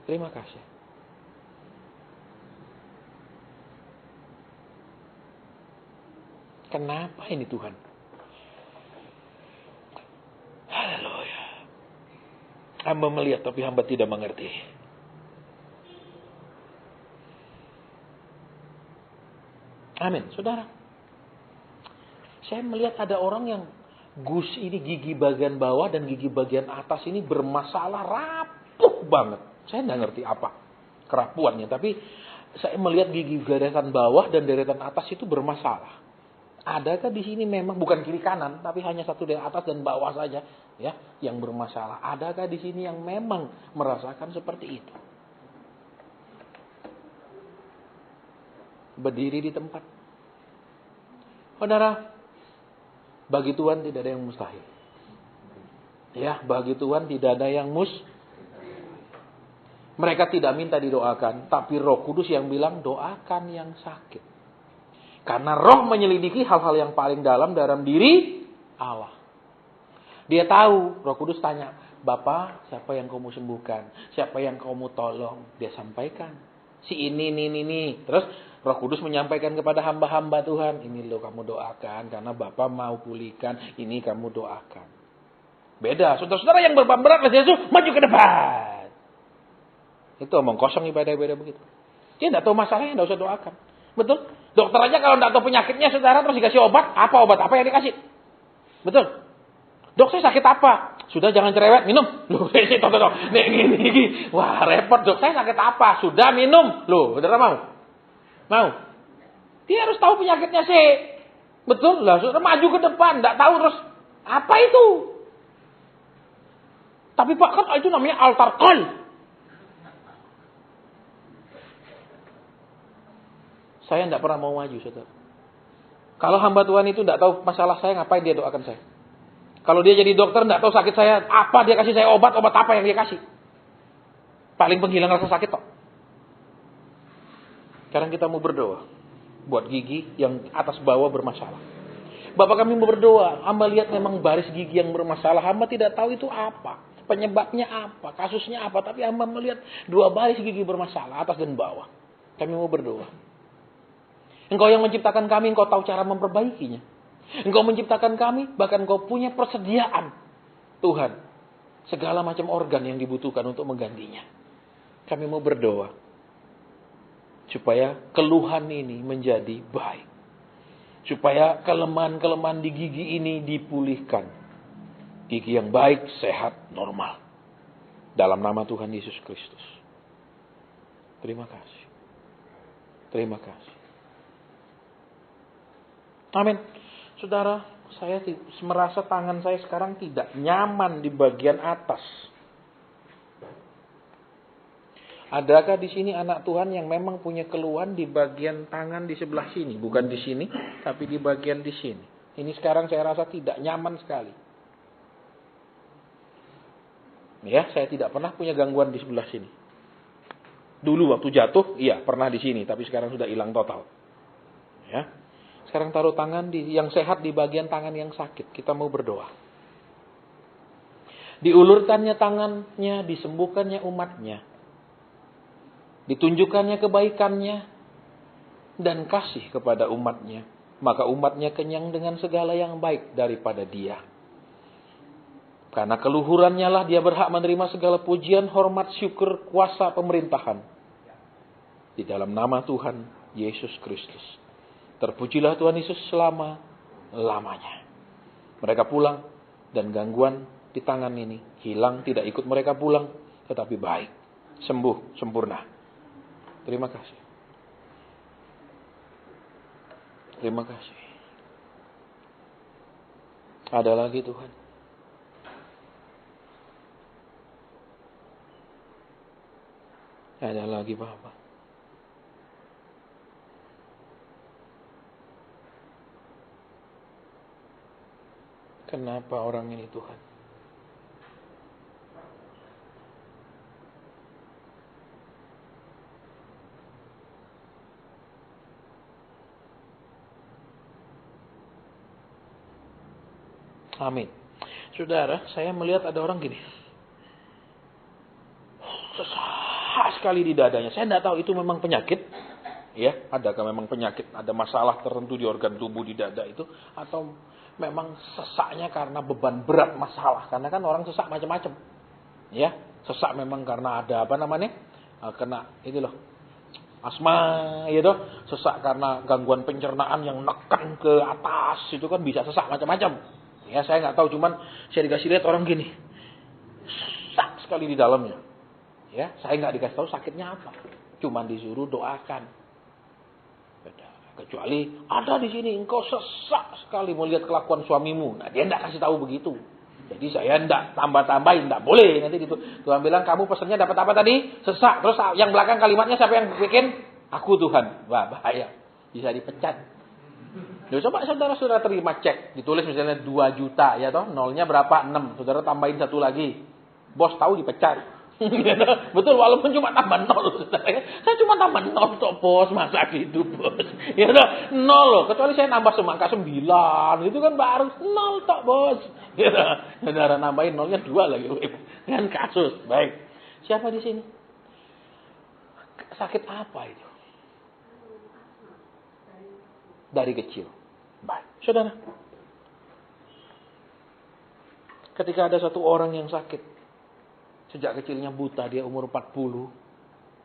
Terima kasih. Kenapa ini Tuhan? Haleluya. Hamba melihat tapi hamba tidak mengerti. Amin. Saudara, saya melihat ada orang yang gigi bagian bawah dan gigi bagian atas ini bermasalah, rapuh banget. Saya tidak ngerti apa kerapuannya, tapi saya melihat gigi deretan bawah dan deretan atas itu bermasalah. Adakah di sini memang bukan kiri kanan, tapi hanya satu dari atas dan bawah saja, ya, yang bermasalah? Adakah di sini yang memang merasakan seperti itu? Berdiri di tempat. Saudara, bagi Tuhan tidak ada yang mustahil. Ya, bagi Tuhan tidak ada yang Mereka tidak minta didoakan, tapi Roh Kudus yang bilang doakan yang sakit. Karena Roh menyelidiki hal-hal yang paling dalam diri Allah. Dia tahu, Roh Kudus tanya, Bapak, siapa yang kamu sembuhkan? Siapa yang kamu tolong? Dia sampaikan. Si ini. Terus Roh Kudus menyampaikan kepada hamba-hamba Tuhan, ini loh kamu doakan, karena Bapak mau pulihkan, ini kamu doakan. Beda, saudara-saudara yang beban berat, Yesus, maju ke depan. Itu omong kosong ibadah-ibadah begitu. Dia tidak tahu masalahnya, tidak usah doakan. Betul? Dokter aja kalau tidak tahu penyakitnya, saudara, terus dikasih obat apa yang dikasih? Betul? Dok, saya sakit apa? Sudah, jangan cerewet, minum. Loh, nih, gini. Wah, repot, dok, saya sakit apa? Sudah, minum. Loh, saudara mau? Dia harus tahu penyakitnya sih. Betul? Lah, saudara maju ke depan, tidak tahu terus apa itu? Tapi Pak, kan itu namanya altar call. Saya tidak pernah mau maju, saudara. Kalau hamba Tuhan itu tidak tahu masalah saya, ngapain dia doakan saya? Kalau dia jadi dokter, tidak tahu sakit saya, apa dia kasih saya obat apa yang dia kasih? Paling penghilang rasa sakit kok. Sekarang kita mau berdoa buat gigi yang atas bawah bermasalah. Bapak, kami mau berdoa, hamba lihat memang baris gigi yang bermasalah, hamba tidak tahu itu apa, penyebabnya apa, kasusnya apa, tapi hamba melihat 2 baris gigi bermasalah, atas dan bawah. Kami mau berdoa. Engkau yang menciptakan kami, engkau tahu cara memperbaikinya. Engkau menciptakan kami, bahkan engkau punya persediaan. Tuhan, segala macam organ yang dibutuhkan untuk menggantinya. Kami mau berdoa, supaya keluhan ini menjadi baik. Supaya kelemahan-kelemahan di gigi ini dipulihkan. Gigi yang baik, sehat, normal. Dalam nama Tuhan Yesus Kristus. Terima kasih. Terima kasih. Amin. Saudara, saya merasa tangan saya sekarang tidak nyaman di bagian atas. Adakah di sini anak Tuhan yang memang punya keluhan di bagian tangan di sebelah sini, bukan di sini, tapi di bagian di sini. Ini sekarang saya rasa tidak nyaman sekali. Ya, saya tidak pernah punya gangguan di sebelah sini. Dulu waktu jatuh, iya pernah di sini, tapi sekarang sudah hilang total. Ya. Sekarang taruh tangan yang sehat di bagian tangan yang sakit. Kita mau berdoa. Diulurkannya tangannya, disembuhkannya umatnya. Ditunjukkannya kebaikannya dan kasih kepada umatnya. Maka umatnya kenyang dengan segala yang baik daripada dia. Karena keluhurannya lah dia berhak menerima segala pujian, hormat, syukur, kuasa pemerintahan. Di dalam nama Tuhan Yesus Kristus. Terpujilah Tuhan Yesus selama-lamanya. Mereka pulang dan gangguan di tangan ini hilang, tidak ikut mereka pulang, tetapi baik, sembuh, sempurna. Terima kasih. Terima kasih. Ada lagi Tuhan. Ada lagi Bapak. Kenapa orang ini Tuhan? Amin. Saudara, saya melihat ada orang gini. Sesak sekali di dadanya. Saya tidak tahu itu memang penyakit. Ya, adakah memang penyakit, ada masalah tertentu di organ tubuh di dada itu, atau memang sesaknya karena beban berat masalah. Karena kan orang sesak macam-macam. Ya, sesak memang karena ada apa namanya? Kena itu loh. Asma, gitu. Sesak karena gangguan pencernaan yang neken ke atas, itu kan bisa sesak macam-macam. Ya, saya nggak tahu, cuman saya dikasih lihat orang gini. Sesak sekali di dalamnya. Ya, saya nggak dikasih tahu sakitnya apa. Cuman disuruh doakan. Kecuali ada di sini engkau sesak sekali mau lihat kelakuan suamimu. Nah, dia enggak kasih tahu begitu. Jadi saya enggak tambah-tambahin, enggak boleh. Nanti gitu. Tuhan bilang kamu pesannya dapat apa tadi? Sesak. Terus yang belakang kalimatnya siapa yang bikin? Aku Tuhan. Wah, bahaya. Bisa dipecat. Ya, coba saudara-saudara terima cek. Ditulis misalnya 2 juta ya toh, nolnya berapa? 6. Saudara tambahin 1 lagi. Bos tahu dipecat. Betul, walaupun cuma tambah 0. Saya cuma tambah 0 toh bos, masa gitu bos. Ya toh, 0 loh. Kecuali saya nambah semangka 9, itu kan baru 0 toh bos. Ya toh, saudara nambahin 0-nya 2 lagi. Kan kasus. Baik. Siapa di sini? Sakit apa itu? Dari kecil. Baik. Saudara. Ketika ada satu orang yang sakit, sejak kecilnya buta, dia umur 40,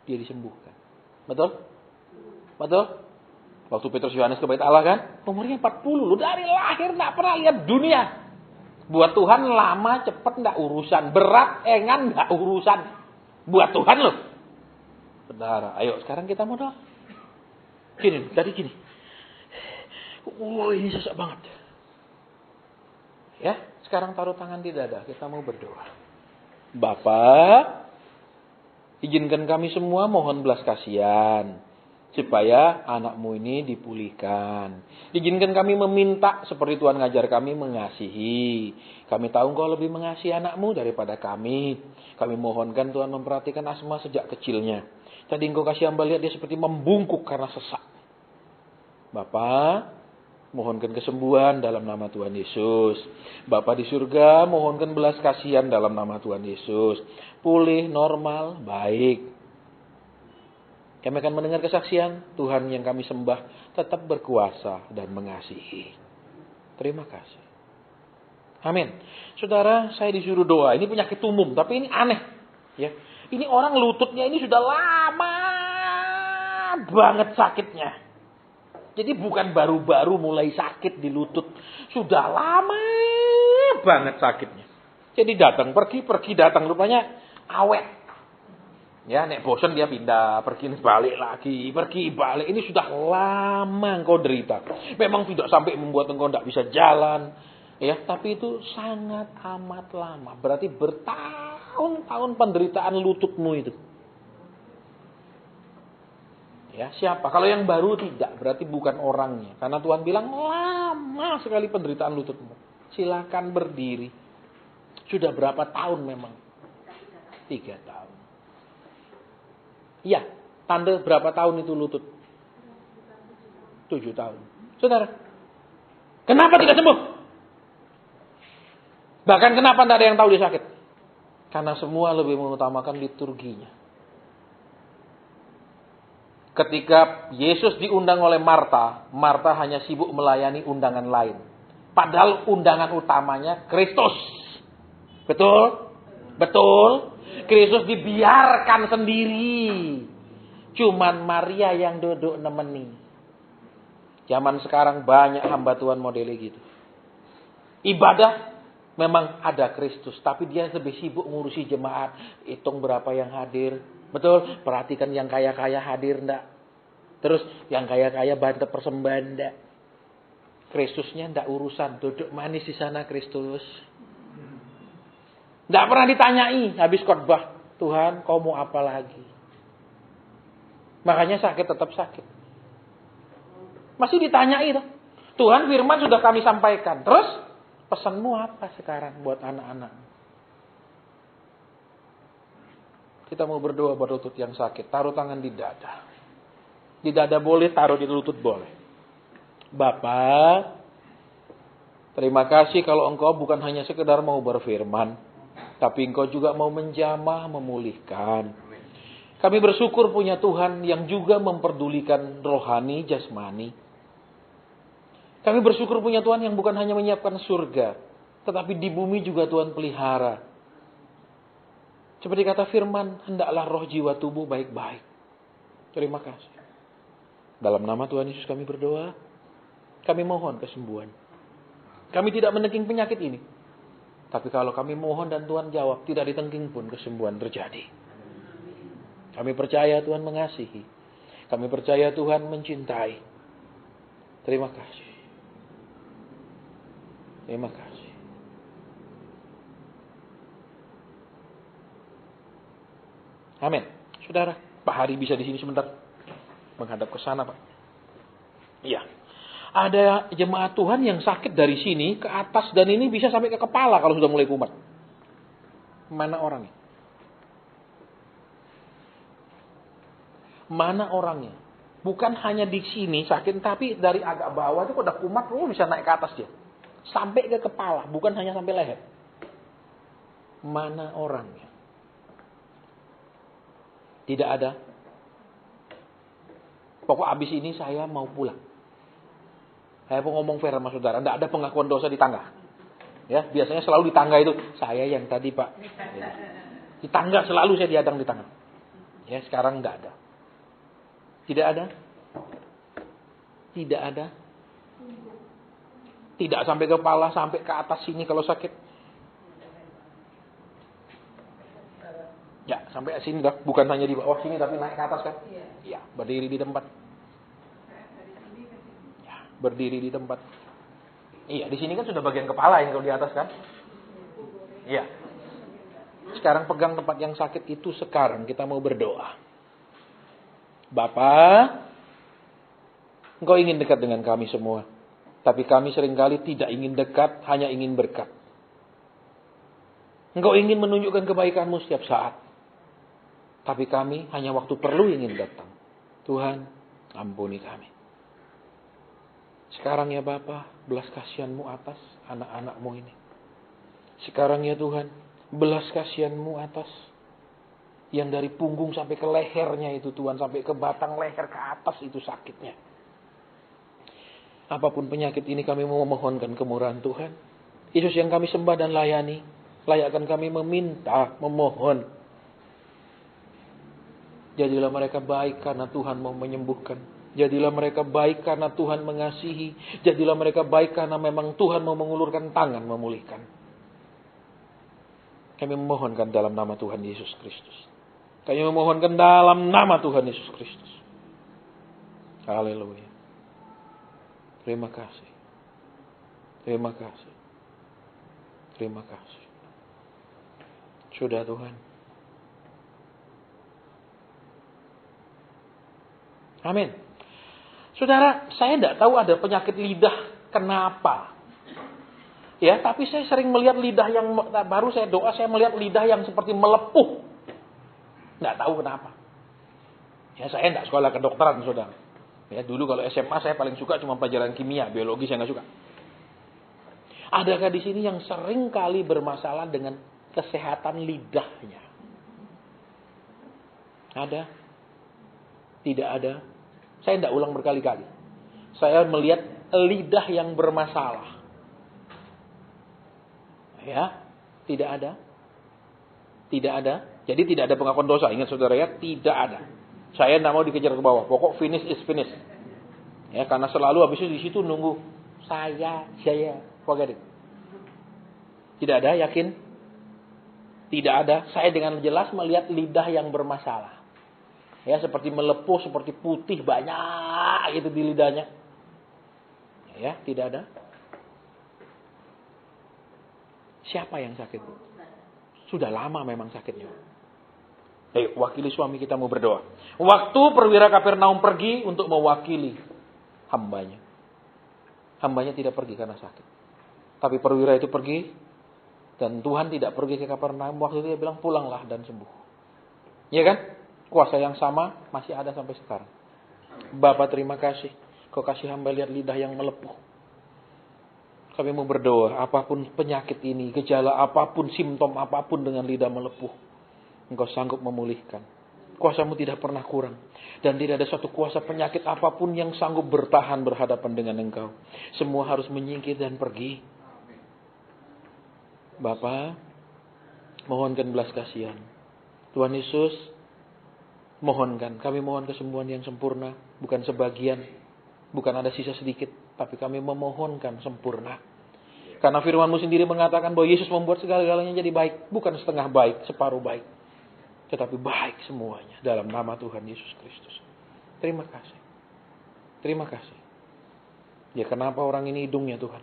dia disembuhkan. Betul? Betul? Waktu Petrus Yohanes ke Bait Allah kan, umurnya 40 loh, dari lahir enggak pernah lihat dunia. Buat Tuhan lama, cepat enggak urusan, berat, engan enggak urusan. Buat Tuhan loh. Saudara, ayo sekarang kita mau doa. Gini, tadi gini. Ini sesak banget. Ya, sekarang taruh tangan di dada, kita mau berdoa. Bapa, izinkan kami semua mohon belas kasihan supaya anakmu ini dipulihkan. Izinkan kami meminta seperti Tuhan ngajar kami mengasihi. Kami tahu Engkau lebih mengasihi anakmu daripada kami. Kami mohonkan Tuhan memperhatikan Asma sejak kecilnya. Tadi Engkau kasih hamba lihat dia seperti membungkuk karena sesak. Bapa, mohonkan kesembuhan dalam nama Tuhan Yesus. Bapa di surga, mohonkan belas kasihan dalam nama Tuhan Yesus. Pulih, normal, baik. Kami akan mendengar kesaksian Tuhan yang kami sembah tetap berkuasa dan mengasihi. Terima kasih. Amin. Saudara, saya disuruh doa. Ini penyakit umum, tapi ini aneh. Ya, ini orang lututnya ini sudah lama banget sakitnya. Jadi bukan baru-baru mulai sakit di lutut. Sudah lama banget sakitnya. Jadi datang, pergi, datang. Rupanya awet. Ya, nek bosan dia pindah, pergi balik lagi, pergi balik. Ini sudah lama engkau derita. Memang tidak sampai membuat engkau tidak bisa jalan. Ya, tapi itu sangat amat lama. Berarti bertahun-tahun penderitaan lututmu itu. Ya, siapa? Kalau yang baru tidak, berarti bukan orangnya. Karena Tuhan bilang lama sekali penderitaan lututmu. Silakan berdiri. Sudah berapa tahun memang? 3 tahun. Iya, tanda berapa tahun itu lutut? 7 tahun. Saudara, kenapa tidak sembuh? Bahkan kenapa tidak ada yang tahu dia sakit? Karena semua lebih mengutamakan liturginya. Ketika Yesus diundang oleh Marta, Marta hanya sibuk melayani undangan lain. Padahal undangan utamanya Kristus. Betul? Betul? Kristus dibiarkan sendiri. Cuman Maria yang duduk nemeni. Zaman sekarang banyak hamba Tuhan modelnya gitu. Ibadah memang ada Kristus, tapi dia lebih sibuk ngurusi jemaat. Hitung berapa yang hadir. Betul? Perhatikan yang kaya-kaya hadir enggak. Terus yang kaya-kaya bantu persembahan enggak. Kristusnya enggak urusan. Duduk manis di sana Kristus. Enggak pernah ditanyai habis khotbah. Tuhan, kau mau apa lagi? Makanya sakit tetap sakit. Masih ditanyai tuh. Tuhan, firman sudah kami sampaikan. Terus pesanmu apa sekarang buat anak-anak? Kita mau berdoa buat lutut yang sakit. Taruh tangan di dada. Di dada boleh, taruh di lutut boleh. Bapak, terima kasih kalau engkau bukan hanya sekedar mau berfirman. Tapi engkau juga mau menjamah, memulihkan. Kami bersyukur punya Tuhan yang juga memperdulikan rohani, jasmani. Kami bersyukur punya Tuhan yang bukan hanya menyiapkan surga. Tetapi di bumi juga Tuhan pelihara. Seperti kata firman, hendaklah roh jiwa tubuh baik-baik. Terima kasih. Dalam nama Tuhan Yesus kami berdoa. Kami mohon kesembuhan. Kami tidak menengking penyakit ini. Tapi kalau kami mohon dan Tuhan jawab, tidak ditengking pun kesembuhan terjadi. Kami percaya Tuhan mengasihi. Kami percaya Tuhan mencintai. Terima kasih. Terima kasih. Amin. Saudara, Pak Hari bisa di sini sebentar. Menghadap ke sana, Pak. Iya. Ada jemaat Tuhan yang sakit dari sini ke atas dan ini bisa sampai ke kepala kalau sudah mulai kumat. Mana orangnya? Mana orangnya? Bukan hanya di sini sakit, tapi dari agak bawah itu udah kumat, bisa naik ke atas dia. Sampai ke kepala, bukan hanya sampai leher. Mana orangnya? Tidak ada. Pokok abis ini saya mau pulang. Saya mau ngomong fair sama saudara, tidak ada pengakuan dosa di tangga. Ya, biasanya selalu di tangga itu saya yang tadi Pak. Ya. Di tangga selalu saya diadang di tangga. Ya, sekarang tidak ada. Tidak ada. Tidak ada. Tidak sampai ke kepala, sampai ke atas sini kalau sakit. Ya, sampai sini dah. Bukan hanya di bawah sini tapi naik ke atas kan? Iya, berdiri di tempat. Ya, berdiri di tempat. Iya, di sini kan sudah bagian kepala yang kalau di atas kan? Iya. Sekarang pegang tempat yang sakit itu sekarang kita mau berdoa. Bapa, Engkau ingin dekat dengan kami semua. Tapi kami seringkali tidak ingin dekat, hanya ingin berkat. Engkau ingin menunjukkan kebaikan-Mu setiap saat. Tapi kami hanya waktu perlu ingin datang. Tuhan, ampuni kami. Sekarang ya Bapa, belas kasihan-Mu atas anak-anak-Mu ini. Sekarang ya Tuhan, belas kasihan-Mu atas yang dari punggung sampai ke lehernya itu Tuhan, sampai ke batang leher ke atas itu sakitnya. Apapun penyakit ini kami memohonkan kemurahan Tuhan. Yesus yang kami sembah dan layani, layakkan kami meminta, memohon. Jadilah mereka baik karena Tuhan mau menyembuhkan. Jadilah mereka baik karena Tuhan mengasihi. Jadilah mereka baik karena memang Tuhan mau mengulurkan tangan memulihkan. Kami memohonkan dalam nama Tuhan Yesus Kristus. Kami memohonkan dalam nama Tuhan Yesus Kristus. Haleluya. Terima kasih. Terima kasih. Terima kasih. Sudah Tuhan. Amin. Saudara, saya tidak tahu ada penyakit lidah kenapa. Ya, tapi saya sering melihat lidah yang baru saya doa, saya melihat lidah yang seperti melepuh. Tidak tahu kenapa. Ya, saya tidak sekolah kedokteran, saudara. Ya, dulu kalau SMA saya paling suka cuma pelajaran kimia, biologi saya nggak suka. Adakah di sini yang sering kali bermasalah dengan kesehatan lidahnya? Ada? Tidak ada? Saya tidak ulang berkali-kali. Saya melihat lidah yang bermasalah. Ya. Tidak ada. Tidak ada. Jadi tidak ada pengakuan dosa. Ingat saudara ya, tidak ada. Saya tidak mau dikejar ke bawah. Pokok finish is finish. Ya, karena selalu habis itu di situ nunggu saya. Forget it. Tidak ada, yakin? Tidak ada. Saya dengan jelas melihat lidah yang bermasalah. Ya, seperti melepuh, seperti putih banyak itu di lidahnya. Ya, tidak ada. Siapa yang sakit? Sudah lama memang sakitnya. Wakili suami kita mau berdoa. Waktu perwira Kapernaum pergi untuk mewakili hambanya. Hambanya tidak pergi karena sakit. Tapi perwira itu pergi. Dan Tuhan tidak pergi ke Kapernaum. Waktu itu dia bilang pulanglah dan sembuh. Iya kan? Kuasa yang sama masih ada sampai sekarang. Bapa terima kasih. Kau kasih hamba lihat lidah yang melepuh. Kami mau berdoa, apapun penyakit ini, gejala apapun, simptom apapun dengan lidah melepuh, Engkau sanggup memulihkan. Kuasamu tidak pernah kurang. Dan tidak ada suatu kuasa penyakit apapun yang sanggup bertahan berhadapan dengan Engkau. Semua harus menyingkir dan pergi. Bapa, mohonkan belas kasihan. Tuhan Yesus, mohonkan. Kami mohon kesembuhan yang sempurna, bukan sebagian, bukan ada sisa sedikit. Tapi kami memohonkan sempurna. Karena firman-Mu sendiri mengatakan bahwa Yesus membuat segala-galanya jadi baik. Bukan setengah baik, separuh baik. Tetapi baik semuanya dalam nama Tuhan Yesus Kristus. Terima kasih. Terima kasih. Ya kenapa orang ini hidungnya Tuhan?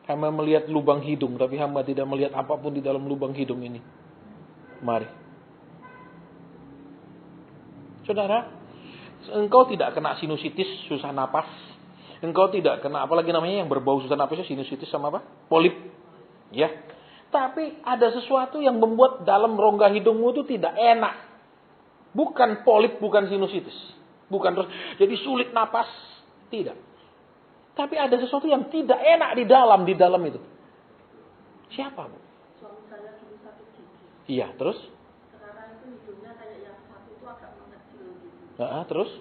Hamba melihat lubang hidung, tapi hamba tidak melihat apapun di dalam lubang hidung ini. Mari. Saudara, engkau tidak kena sinusitis, susah napas. Engkau tidak kena, apalagi namanya yang berbau susah napasnya sinusitis sama apa? Polip. Ya. Tapi ada sesuatu yang membuat dalam rongga hidungmu itu tidak enak. Bukan polip, bukan sinusitis. Bukan terus, jadi sulit napas. Tidak. Tapi ada sesuatu yang tidak enak di dalam itu. Siapa, Bu? Suami saya dulu sakit gigi. Iya, terus? Sekarang itu hidungnya kayak yang satu itu agak mengecil gitu. Terus?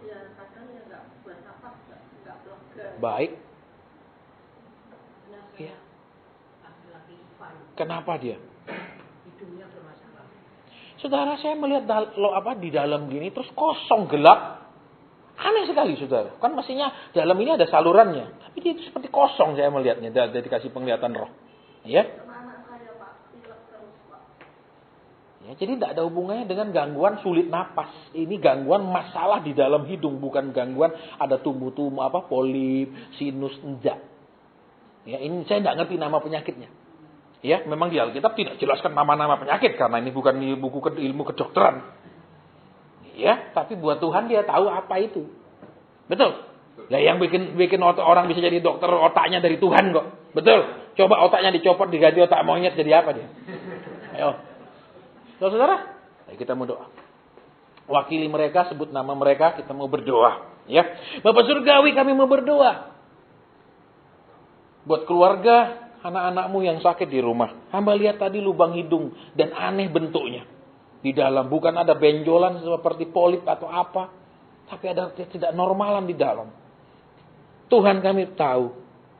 Ya kadang ya nggak buat napas, nggak lega. Baik. Iya. Laki-laki Ivan. Kenapa dia? Hidungnya bermasalah. Saudara, saya melihat di dalam gini terus kosong, gelap. Aneh sekali, saudara. Kan mestinya dalam ini ada salurannya, tapi dia itu seperti kosong saya melihatnya. Dia dikasih penglihatan roh. Ya. Anak saya Pak, pilek terus Pak. Ya, jadi tidak ada hubungannya dengan gangguan sulit napas. Ini gangguan masalah di dalam hidung, bukan gangguan ada tumbuh-tumbuh polip, sinus, enggak. Ya, ini saya tidak ngerti nama penyakitnya. Ya, memang di Alkitab tidak jelaskan nama-nama penyakit karena ini bukan buku ilmu kedokteran. Ya, tapi buat Tuhan dia tahu apa itu. Betul. Lah yang bikin orang bisa jadi dokter otaknya dari Tuhan kok. Betul. Coba otaknya dicopot diganti otak monyet jadi apa dia? Ayo. Saudara, kita mau doa. Wakili mereka, sebut nama mereka, kita mau berdoa. Ya, Bapak Surgawi kami mau berdoa. Buat keluarga, anak-anakmu yang sakit di rumah. Hamba lihat tadi lubang hidung dan aneh bentuknya. Di dalam, bukan ada benjolan seperti polip atau apa. Tapi ada tidak normalan di dalam. Tuhan kami tahu,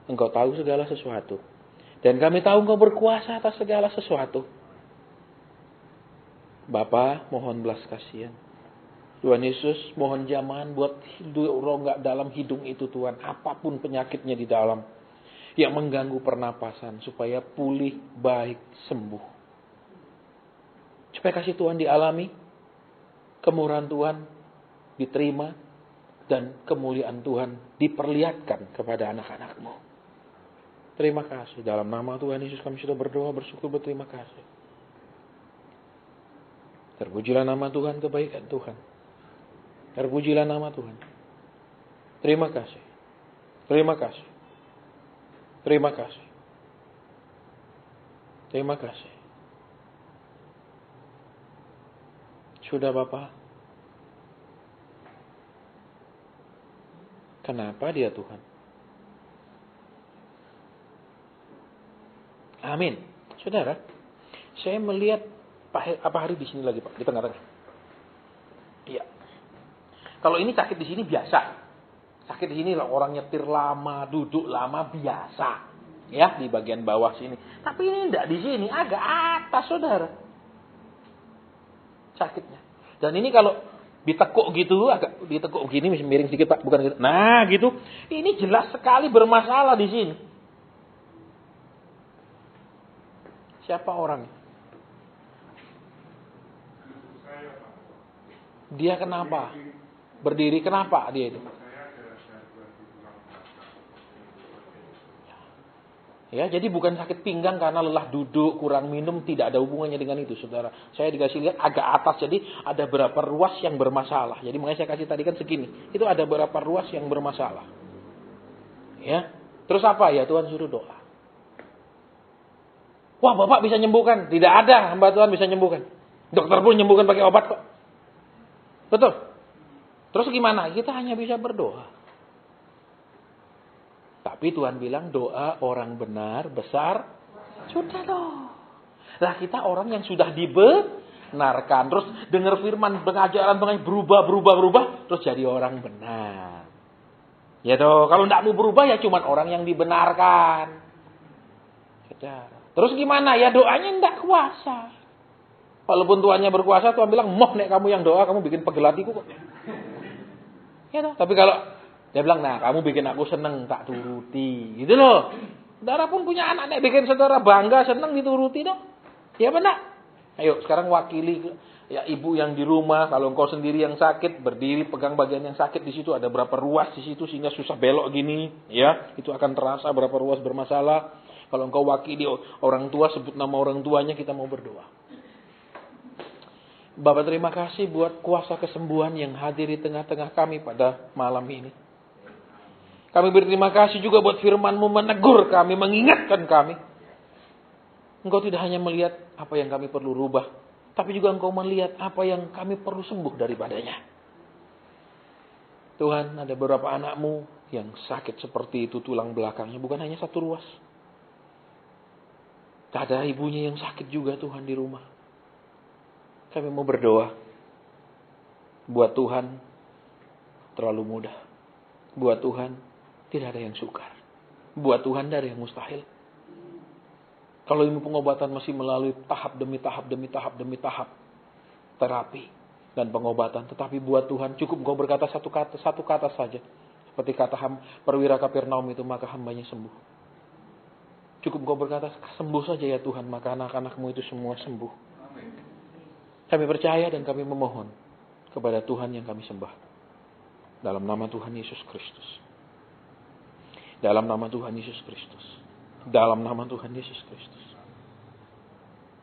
Engkau tahu segala sesuatu. Dan kami tahu Engkau berkuasa atas segala sesuatu. Bapa, mohon belas kasihan. Tuhan Yesus, mohon jamahan buat rongga dalam hidung itu Tuhan. Apapun penyakitnya di dalam. Yang mengganggu pernapasan. Supaya pulih, baik, sembuh. Supaya kasih Tuhan dialami. Kemurahan Tuhan diterima. Dan kemuliaan Tuhan diperlihatkan kepada anak-anak-Mu. Terima kasih. Dalam nama Tuhan Yesus kami sudah berdoa, bersyukur, berterima kasih. Terpujilah nama Tuhan, kebaikan Tuhan. Terpujilah nama Tuhan. Terima kasih. Terima kasih. Terima kasih. Terima kasih. Sudah Bapak. Kenapa dia Tuhan? Amin. Saudara, saya melihat apa hari di sini lagi Pak, di tengah-tengah. Iya. Kalau ini sakit di sini biasa. Sakit di sini lah orang nyetir lama, duduk lama biasa. Ya, di bagian bawah sini. Tapi ini tidak di sini, agak atas saudara. Sakitnya. Dan ini kalau ditekuk gitu, agak ditekuk gini, miring sedikit Pak, bukan gitu. Nah, gitu. Ini jelas sekali bermasalah di sini. Siapa orangnya? Dia kenapa? Berdiri kenapa dia itu? Ya, jadi bukan sakit pinggang karena lelah duduk, kurang minum, tidak ada hubungannya dengan itu, saudara. Saya dikasih lihat agak atas, jadi ada berapa ruas yang bermasalah. Jadi makanya saya kasih tadi kan segini. Itu ada berapa ruas yang bermasalah. Ya, terus apa ya? Tuhan suruh doa. Wah, Bapak bisa nyembuhkan? Tidak ada hamba Tuhan bisa nyembuhkan. Dokter pun nyembuhkan pakai obat kok. Betul. Terus gimana? Kita hanya bisa berdoa. Tapi Tuhan bilang doa orang benar besar. Sudah loh. Lah kita orang yang sudah dibenarkan. Terus dengar firman pengajaran berubah. Terus jadi orang benar. Ya toh. Kalau tidak mau berubah ya cuma orang yang dibenarkan. Terus gimana? Ya doanya tidak kuasa. Walaupun Tuhannya berkuasa, Tuhan bilang, moh nek kamu yang doa, kamu bikin pegel hatiku kok. Ya toh. Tapi kalau dia bilang, nah kamu bikin aku seneng, tak turuti. Gitu loh. Saudara pun punya anak, nek bikin saudara bangga, seneng dituruti dong. Ya benar. Ayo sekarang wakili ya ibu yang di rumah, kalau engkau sendiri yang sakit, berdiri pegang bagian yang sakit, di situ ada berapa ruas di situ sehingga susah belok gini, ya. Itu akan terasa berapa ruas bermasalah. Kalau engkau wakili orang tua, sebut nama orang tuanya, kita mau berdoa. Bapak terima kasih buat kuasa kesembuhan yang hadir di tengah-tengah kami pada malam ini. Kami berterima kasih juga buat firman-Mu menegur kami, mengingatkan kami. Engkau tidak hanya melihat apa yang kami perlu rubah, tapi juga Engkau melihat apa yang kami perlu sembuh daripadanya. Tuhan, ada beberapa anak-Mu yang sakit seperti itu tulang belakangnya, bukan hanya satu ruas. Ada ibunya yang sakit juga Tuhan di rumah. Kami mau berdoa. Buat Tuhan terlalu mudah. Buat Tuhan tidak ada yang sukar. Buat Tuhan tidak ada yang mustahil. Kalau ilmu pengobatan masih melalui tahap demi tahap terapi dan pengobatan, tetapi buat Tuhan cukup engkau berkata satu kata saja. Seperti kata perwira Kapernaum itu, maka hambanya sembuh. Cukup engkau berkata sembuh saja ya Tuhan, maka anak-anak-Mu itu semua sembuh. Kami percaya dan kami memohon kepada Tuhan yang kami sembah. Dalam nama Tuhan Yesus Kristus. Dalam nama Tuhan Yesus Kristus. Dalam nama Tuhan Yesus Kristus.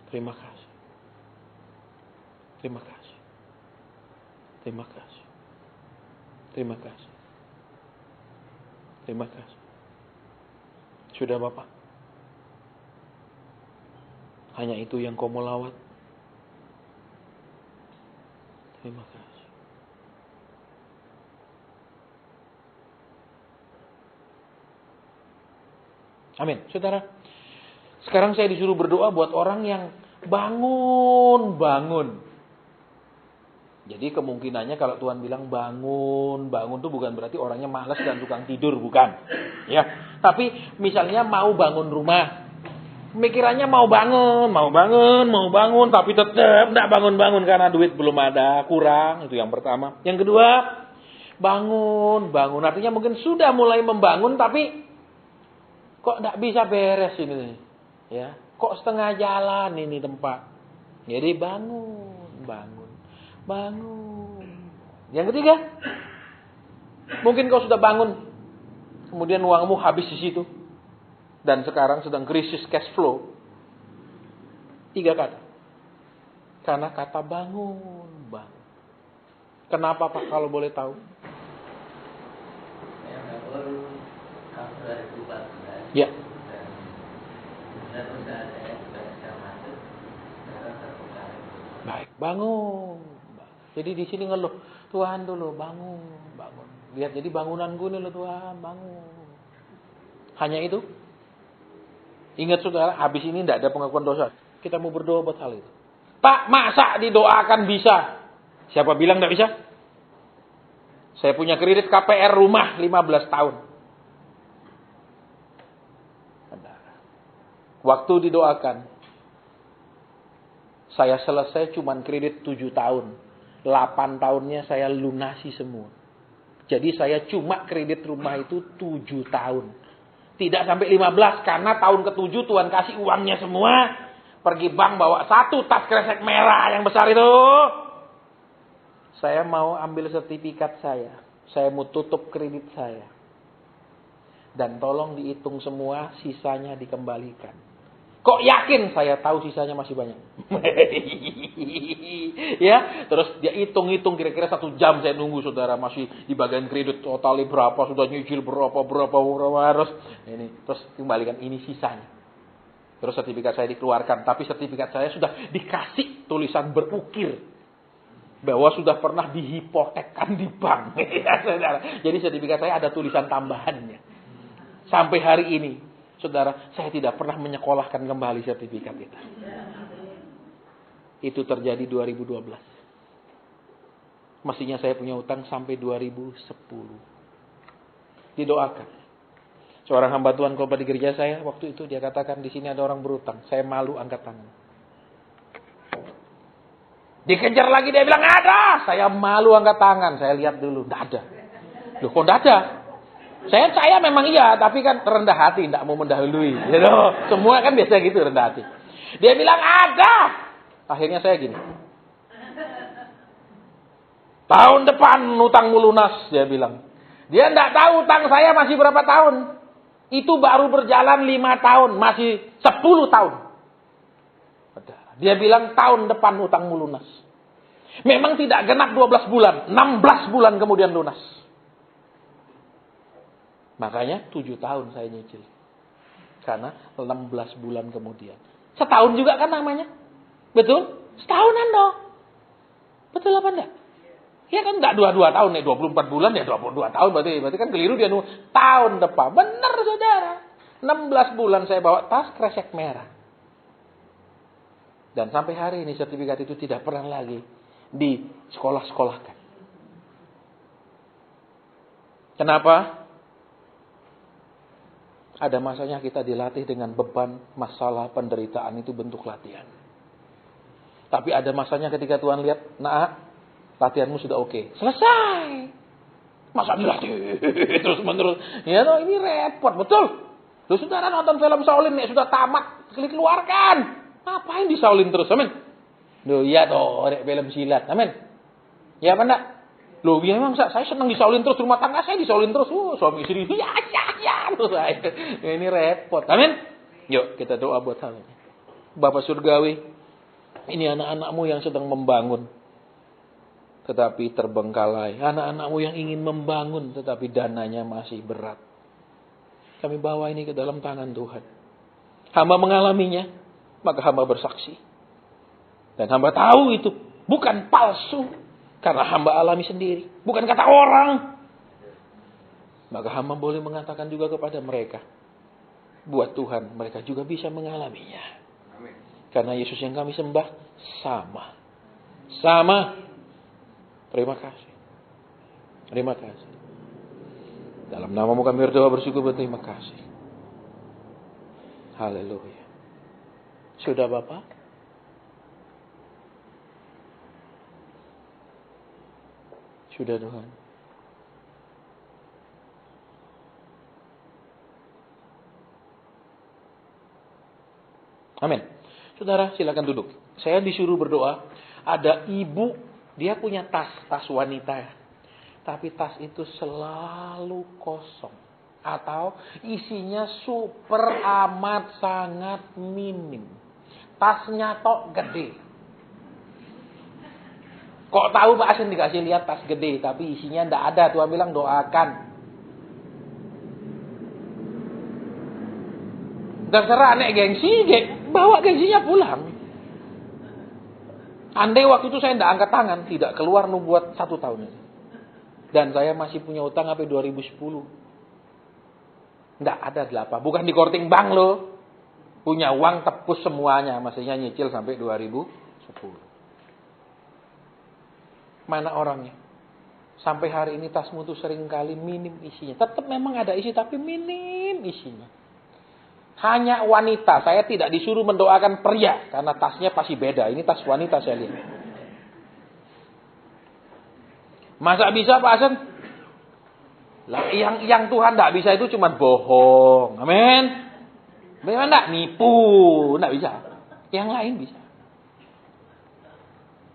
Terima kasih. Terima kasih. Terima kasih. Terima kasih. Terima kasih. Sudah Bapak. Hanya itu yang kau mau lawat. Terima kasih. Amin. Saudara, sekarang saya disuruh berdoa buat orang yang bangun. Jadi kemungkinannya kalau Tuhan bilang bangun itu bukan berarti orangnya malas dan tukang tidur, bukan. Ya, tapi misalnya mau bangun rumah. Pemikirannya mau bangun, tapi tetap tidak bangun karena duit belum ada, kurang. Itu yang pertama. Yang kedua, bangun. Artinya mungkin sudah mulai membangun, tapi kok tidak bisa beres ini. Ya, kok setengah jalan ini tempat. Jadi bangun. Yang ketiga, mungkin kau sudah bangun, kemudian uangmu habis di situ. Dan sekarang sedang krisis cash flow. 3 kata. Karena kata bangun. Kenapa Pak kalau boleh tahu? Saya bangun tahun 2014. Ya. Dan usaha saya sudah bisa masuk. Sekarang terbuka. Baik, bangun. Jadi di sini ngeluh, Tuhan dulu bangun. Lihat jadi bangunanku ini loh Tuhan, bangun. Hanya itu? Ingat saudara, habis ini tidak ada pengakuan dosa. Kita mau berdoa buat hal itu. Pak, masa didoakan bisa? Siapa bilang tidak bisa? Saya punya kredit KPR rumah 15 tahun. Waktu didoakan, saya selesai cuman kredit 7 tahun. 8 tahunnya saya lunasi semua. Jadi saya cuma kredit rumah itu 7 tahun. Tidak sampai 15 karena tahun ke-7 Tuhan kasih uangnya semua. Pergi bank bawa 1 tas kresek merah yang besar itu. Saya mau ambil sertifikat saya. Saya mau tutup kredit saya. Dan tolong dihitung semua, sisanya dikembalikan. Kok yakin? Saya tahu sisanya masih banyak. Ya, terus dia hitung-hitung kira-kira 1 jam saya nunggu saudara, masih di bagian kredit totalnya berapa, sudah nyicil berapa terus ini, terus kembalikan ini sisanya. Terus sertifikat saya dikeluarkan, tapi sertifikat saya sudah dikasih tulisan berukir bahwa sudah pernah dihipotekkan di bank. Ya, saudara. Jadi sertifikat saya ada tulisan tambahannya. Sampai hari ini, saudara, saya tidak pernah menyekolahkan kembali sertifikat itu. Itu terjadi 2012. Mestinya saya punya utang sampai 2010. Didoakan. Seorang hamba Tuhan khotbah di gereja saya waktu itu, dia katakan di sini ada orang berutang. Saya malu angkat tangan. Dikejar lagi, dia bilang ada. Saya malu angkat tangan. Saya lihat dulu, tidak ada. Loh, kok tidak ada? Saya memang iya, tapi kan rendah hati, tidak mau mendahului. Gitu. Semua kan biasa gitu, rendah hati. Dia bilang ada. Akhirnya saya gini. Tahun depan utangmu lunas, dia bilang. Dia tidak tahu utang saya masih berapa tahun. Itu baru berjalan 5 tahun, masih 10 tahun. Dia bilang tahun depan utangmu lunas. Memang tidak genap 12 bulan, 16 bulan kemudian lunas. Makanya 7 tahun saya nyicil. Karena 16 bulan kemudian. Setahun juga kan namanya. Betul? Setahunan dong. Betul apa enggak? Ya kan enggak 22 tahun. 24 bulan ya 22 tahun. Berarti kan keliru dia nunggu. Tahun depan. Benar saudara. 16 bulan saya bawa tas kresek merah. Dan sampai hari ini sertifikat itu tidak pernah lagi di sekolah-sekolahkan. Kenapa? Ada masanya kita dilatih dengan beban, masalah, penderitaan itu bentuk latihan. Tapi ada masanya ketika Tuhan lihat, nah, latihanmu sudah oke. Selesai. Masa dilatih terus menerus. Ya, no, ini repot, betul. Lu saudara nonton film Shaolin nih, sudah tamat, keluarkan. Ngapain di Shaolin terus, amin? Loh, iya toh, film silat, amin. Ya apa enggak? Loh, ya memang saya senang di Shaolin terus, rumah tangga saya di Shaolin terus. Suami istri, ya. Terus saya. Ini repot. Amin. Yuk, kita doa buat hal ini. Bapak Surgawi, ini anak-anakmu yang sedang membangun, tetapi terbengkalai. Anak-anakmu yang ingin membangun, tetapi dananya masih berat. Kami bawa ini ke dalam tangan Tuhan. Hamba mengalaminya, maka hamba bersaksi. Dan hamba tahu itu bukan palsu. Karena hamba alami sendiri. Bukan kata orang. Maka hamba boleh mengatakan juga kepada mereka. Buat Tuhan, mereka juga bisa mengalaminya. Amin. Karena Yesus yang kami sembah sama. Sama. Terima kasih. Terima kasih. Dalam namamu kami berdoa bersyukur berterima kasih. Haleluya. Sudah Bapak? Sudah Tuhan. Amin. Saudara silakan duduk. Saya disuruh berdoa. Ada ibu, dia punya tas wanita. Tapi tas itu selalu kosong. Atau isinya super amat sangat minim. Tasnya tok gede. Kok tahu Pak Asin dikasih lihat tas gede, tapi isinya ndak ada. Tuhan bilang doakan. Terserah nek gengsi, bawa gengsinya pulang. Andai waktu itu saya ndak angkat tangan, tidak keluar nubuat 1 tahun ini. Dan saya masih punya utang sampai 2010. Ndak ada 8. Bukan di korting bank loh. Punya uang tebus semuanya, maksudnya nyicil sampai 2010. Mana orangnya? Sampai hari ini tasmu tuh sering kali minim isinya. Tetap memang ada isi tapi minim isinya. Hanya wanita. Saya tidak disuruh mendoakan pria. Karena tasnya pasti beda. Ini tas wanita saya lihat. Masa bisa Pak Hasan? Lah, yang Tuhan tidak bisa itu cuma bohong. Amin. Memang tidak nipu. Tidak bisa. Yang lain bisa.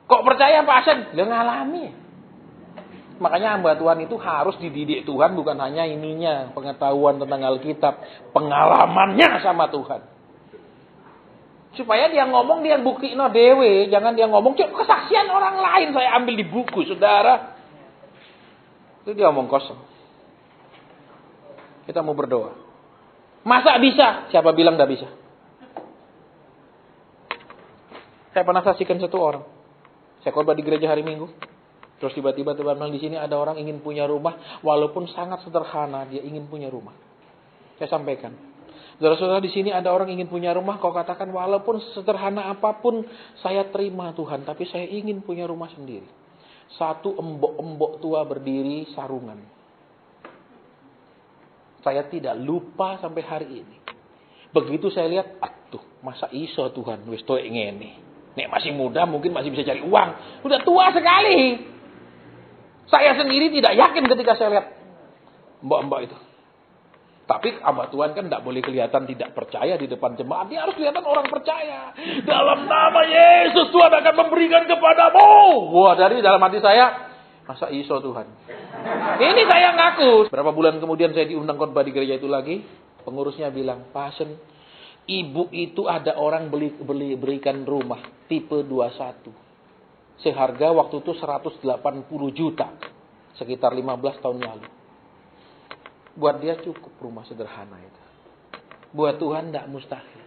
Kok percaya Pak Hasan? Dia ngalami. Makanya hamba Tuhan itu harus dididik Tuhan, bukan hanya ininya, pengetahuan tentang Alkitab, pengalamannya sama Tuhan. Supaya dia ngomong, dia bukti no dewe, jangan dia ngomong, kesaksian orang lain saya ambil di buku, saudara. Itu dia omong kosong. Kita mau berdoa. Masa bisa? Siapa bilang tidak bisa? Saya pernah saksikan satu orang. Saya khotbah di gereja hari Minggu. Terus tiba-tiba teman-teman di sini ada orang ingin punya rumah, walaupun sangat sederhana dia ingin punya rumah. Saya sampaikan, saudara-saudara di sini ada orang ingin punya rumah, kau katakan walaupun sederhana apapun saya terima Tuhan, tapi saya ingin punya rumah sendiri. Satu embok-embok tua berdiri sarungan. Saya tidak lupa sampai hari ini. Begitu saya lihat, aduh masa iso Tuhan wis tuwek ngene. Nek masih muda mungkin masih bisa cari uang, udah tua sekali. Saya sendiri tidak yakin ketika saya lihat mbak-mbak itu. Tapi hamba Tuhan kan tidak boleh kelihatan tidak percaya di depan jemaat. Dia harus kelihatan orang percaya. Dalam nama Yesus Tuhan akan memberikan kepadamu. Wah, dari dalam hati saya, masa iso Tuhan. Ini saya ngaku. Berapa bulan kemudian saya diundang khotbah di gereja itu lagi. Pengurusnya bilang, Pak Hasan, ibu itu ada orang berikan rumah tipe 21. Seharga waktu itu 180 juta. Sekitar 15 tahun lalu. Buat dia cukup rumah sederhana itu. Buat Tuhan tidak mustahil.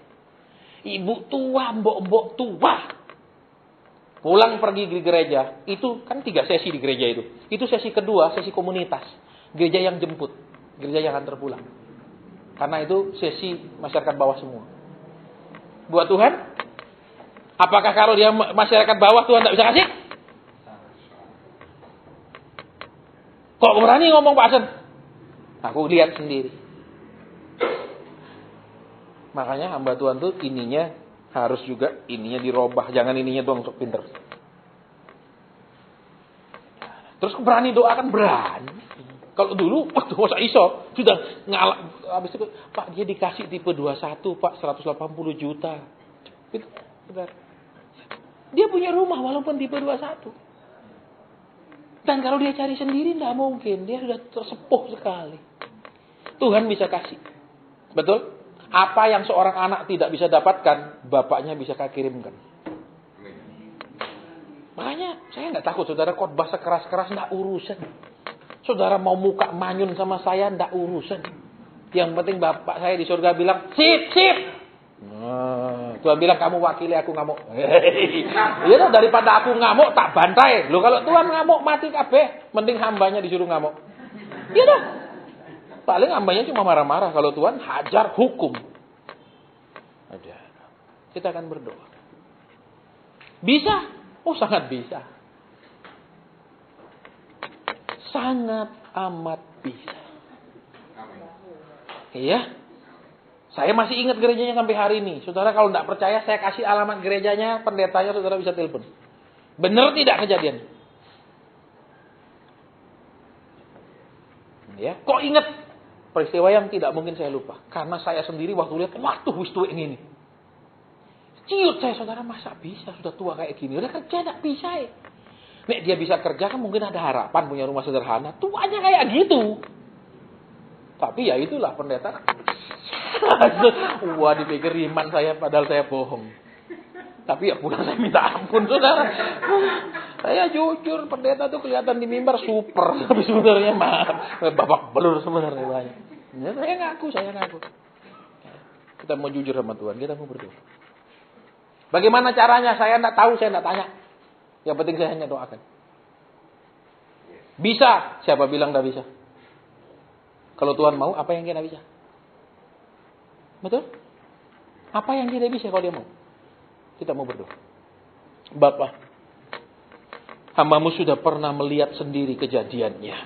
Ibu tua, mbok-mbok tua. Pulang pergi di gereja. Itu kan 3 sesi di gereja itu. Itu sesi kedua, sesi komunitas. Gereja yang jemput. Gereja yang antar pulang. Karena itu sesi masyarakat bawah semua. Buat Tuhan, apakah kalau dia masyarakat bawah Tuhan tidak bisa kasih? Kok berani ngomong Pak Hasan? Aku lihat sendiri. Makanya hamba Tuhan tuh ininya harus juga ininya dirobah. Jangan ininya doang untuk pinter. Terus berani doakan berani. Kalau dulu waktu masa iso sudah habis itu Pak dia dikasih tipe 21 Pak 180 juta. Itu benar. Dia punya rumah walaupun tipe 21. Dan kalau dia cari sendiri tidak mungkin. Dia sudah tersepuh sekali. Tuhan bisa kasih. Betul? Apa yang seorang anak tidak bisa dapatkan, bapaknya bisa kirimkan. Makanya saya nggak takut saudara khotbah sekeras-keras, nggak urusan. Saudara mau muka manyun sama saya, nggak urusan. Yang penting bapak saya di surga bilang, sip. Tuhan bilang kamu wakili aku ngamuk. Iya daripada aku ngamuk tak bantai. Loh kalau Tuhan ngamuk mati kabeh, mending hambanya disuruh ngamuk. Iya dah. Paling hambanya cuma marah-marah. Kalau Tuhan hajar hukum. Ada. Kita akan berdoa. Bisa? Oh sangat bisa. Sangat amat bisa. Iya. Saya masih ingat gerejanya sampai hari ini. Saudara kalau tidak percaya, saya kasih alamat gerejanya, pendetanya saudara bisa telepon. Benar tidak kejadian? Ya, kok ingat peristiwa yang tidak mungkin saya lupa? Karena saya sendiri waktu lihat, waktu wis tuwek ini. Ciut saya, saudara masa bisa sudah tua kayak gini? Udah kerja tidak bisa ya. Nek dia bisa kerja kan mungkin ada harapan punya rumah sederhana. Tuanya kayak gitu. Tapi ya itulah pendeta. Wah dipikir iman saya padahal saya bohong. Tapi ya pulang saya minta ampun saudara. Saya jujur pendeta tuh kelihatan di mimbar super. Tapi sebenarnya maaf. Babak belur sebenarnya banyak. Ya, saya ngaku. Kita mau jujur sama Tuhan. Kita mau berdoa. Bagaimana caranya? Saya tidak tahu, saya tidak tanya. Yang penting saya hanya doakan. Bisa. Siapa bilang tidak bisa? Kalau Tuhan mau, apa yang kita bisa? Betul? Apa yang tidak bisa kalau dia mau? Kita mau berdoa. Bapa, hamba-Mu sudah pernah melihat sendiri kejadiannya.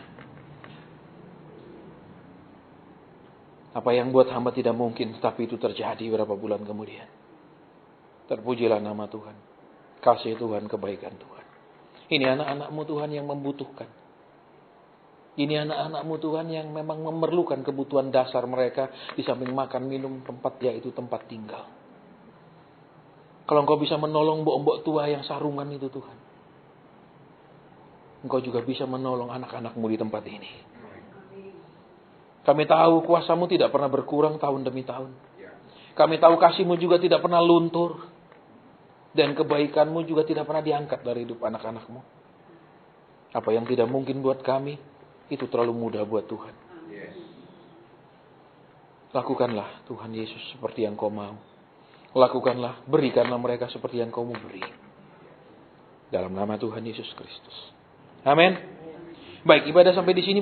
Apa yang buat hamba tidak mungkin, tapi itu terjadi beberapa bulan kemudian. Terpujilah nama Tuhan. Kasih Tuhan, kebaikan Tuhan. Ini anak-anak-Mu Tuhan yang membutuhkan. Ini anak-anak-Mu Tuhan yang memang memerlukan kebutuhan dasar mereka. Di samping makan, minum, tempat, yaitu tempat tinggal. Kalau Engkau bisa menolong mbok-mbok tua yang sarungan itu Tuhan, Engkau juga bisa menolong anak-anak-Mu di tempat ini. Kami tahu kuasa-Mu tidak pernah berkurang tahun demi tahun. Kami tahu kasih-Mu juga tidak pernah luntur. Dan kebaikan-Mu juga tidak pernah diangkat dari hidup anak-anak-Mu. Apa yang tidak mungkin buat kami, itu terlalu mudah buat Tuhan. Lakukanlah Tuhan Yesus seperti yang Kau mau. Lakukanlah, berikanlah mereka seperti yang Kau mau beri. Dalam nama Tuhan Yesus Kristus. Amin. Baik, ibadah sampai di sini.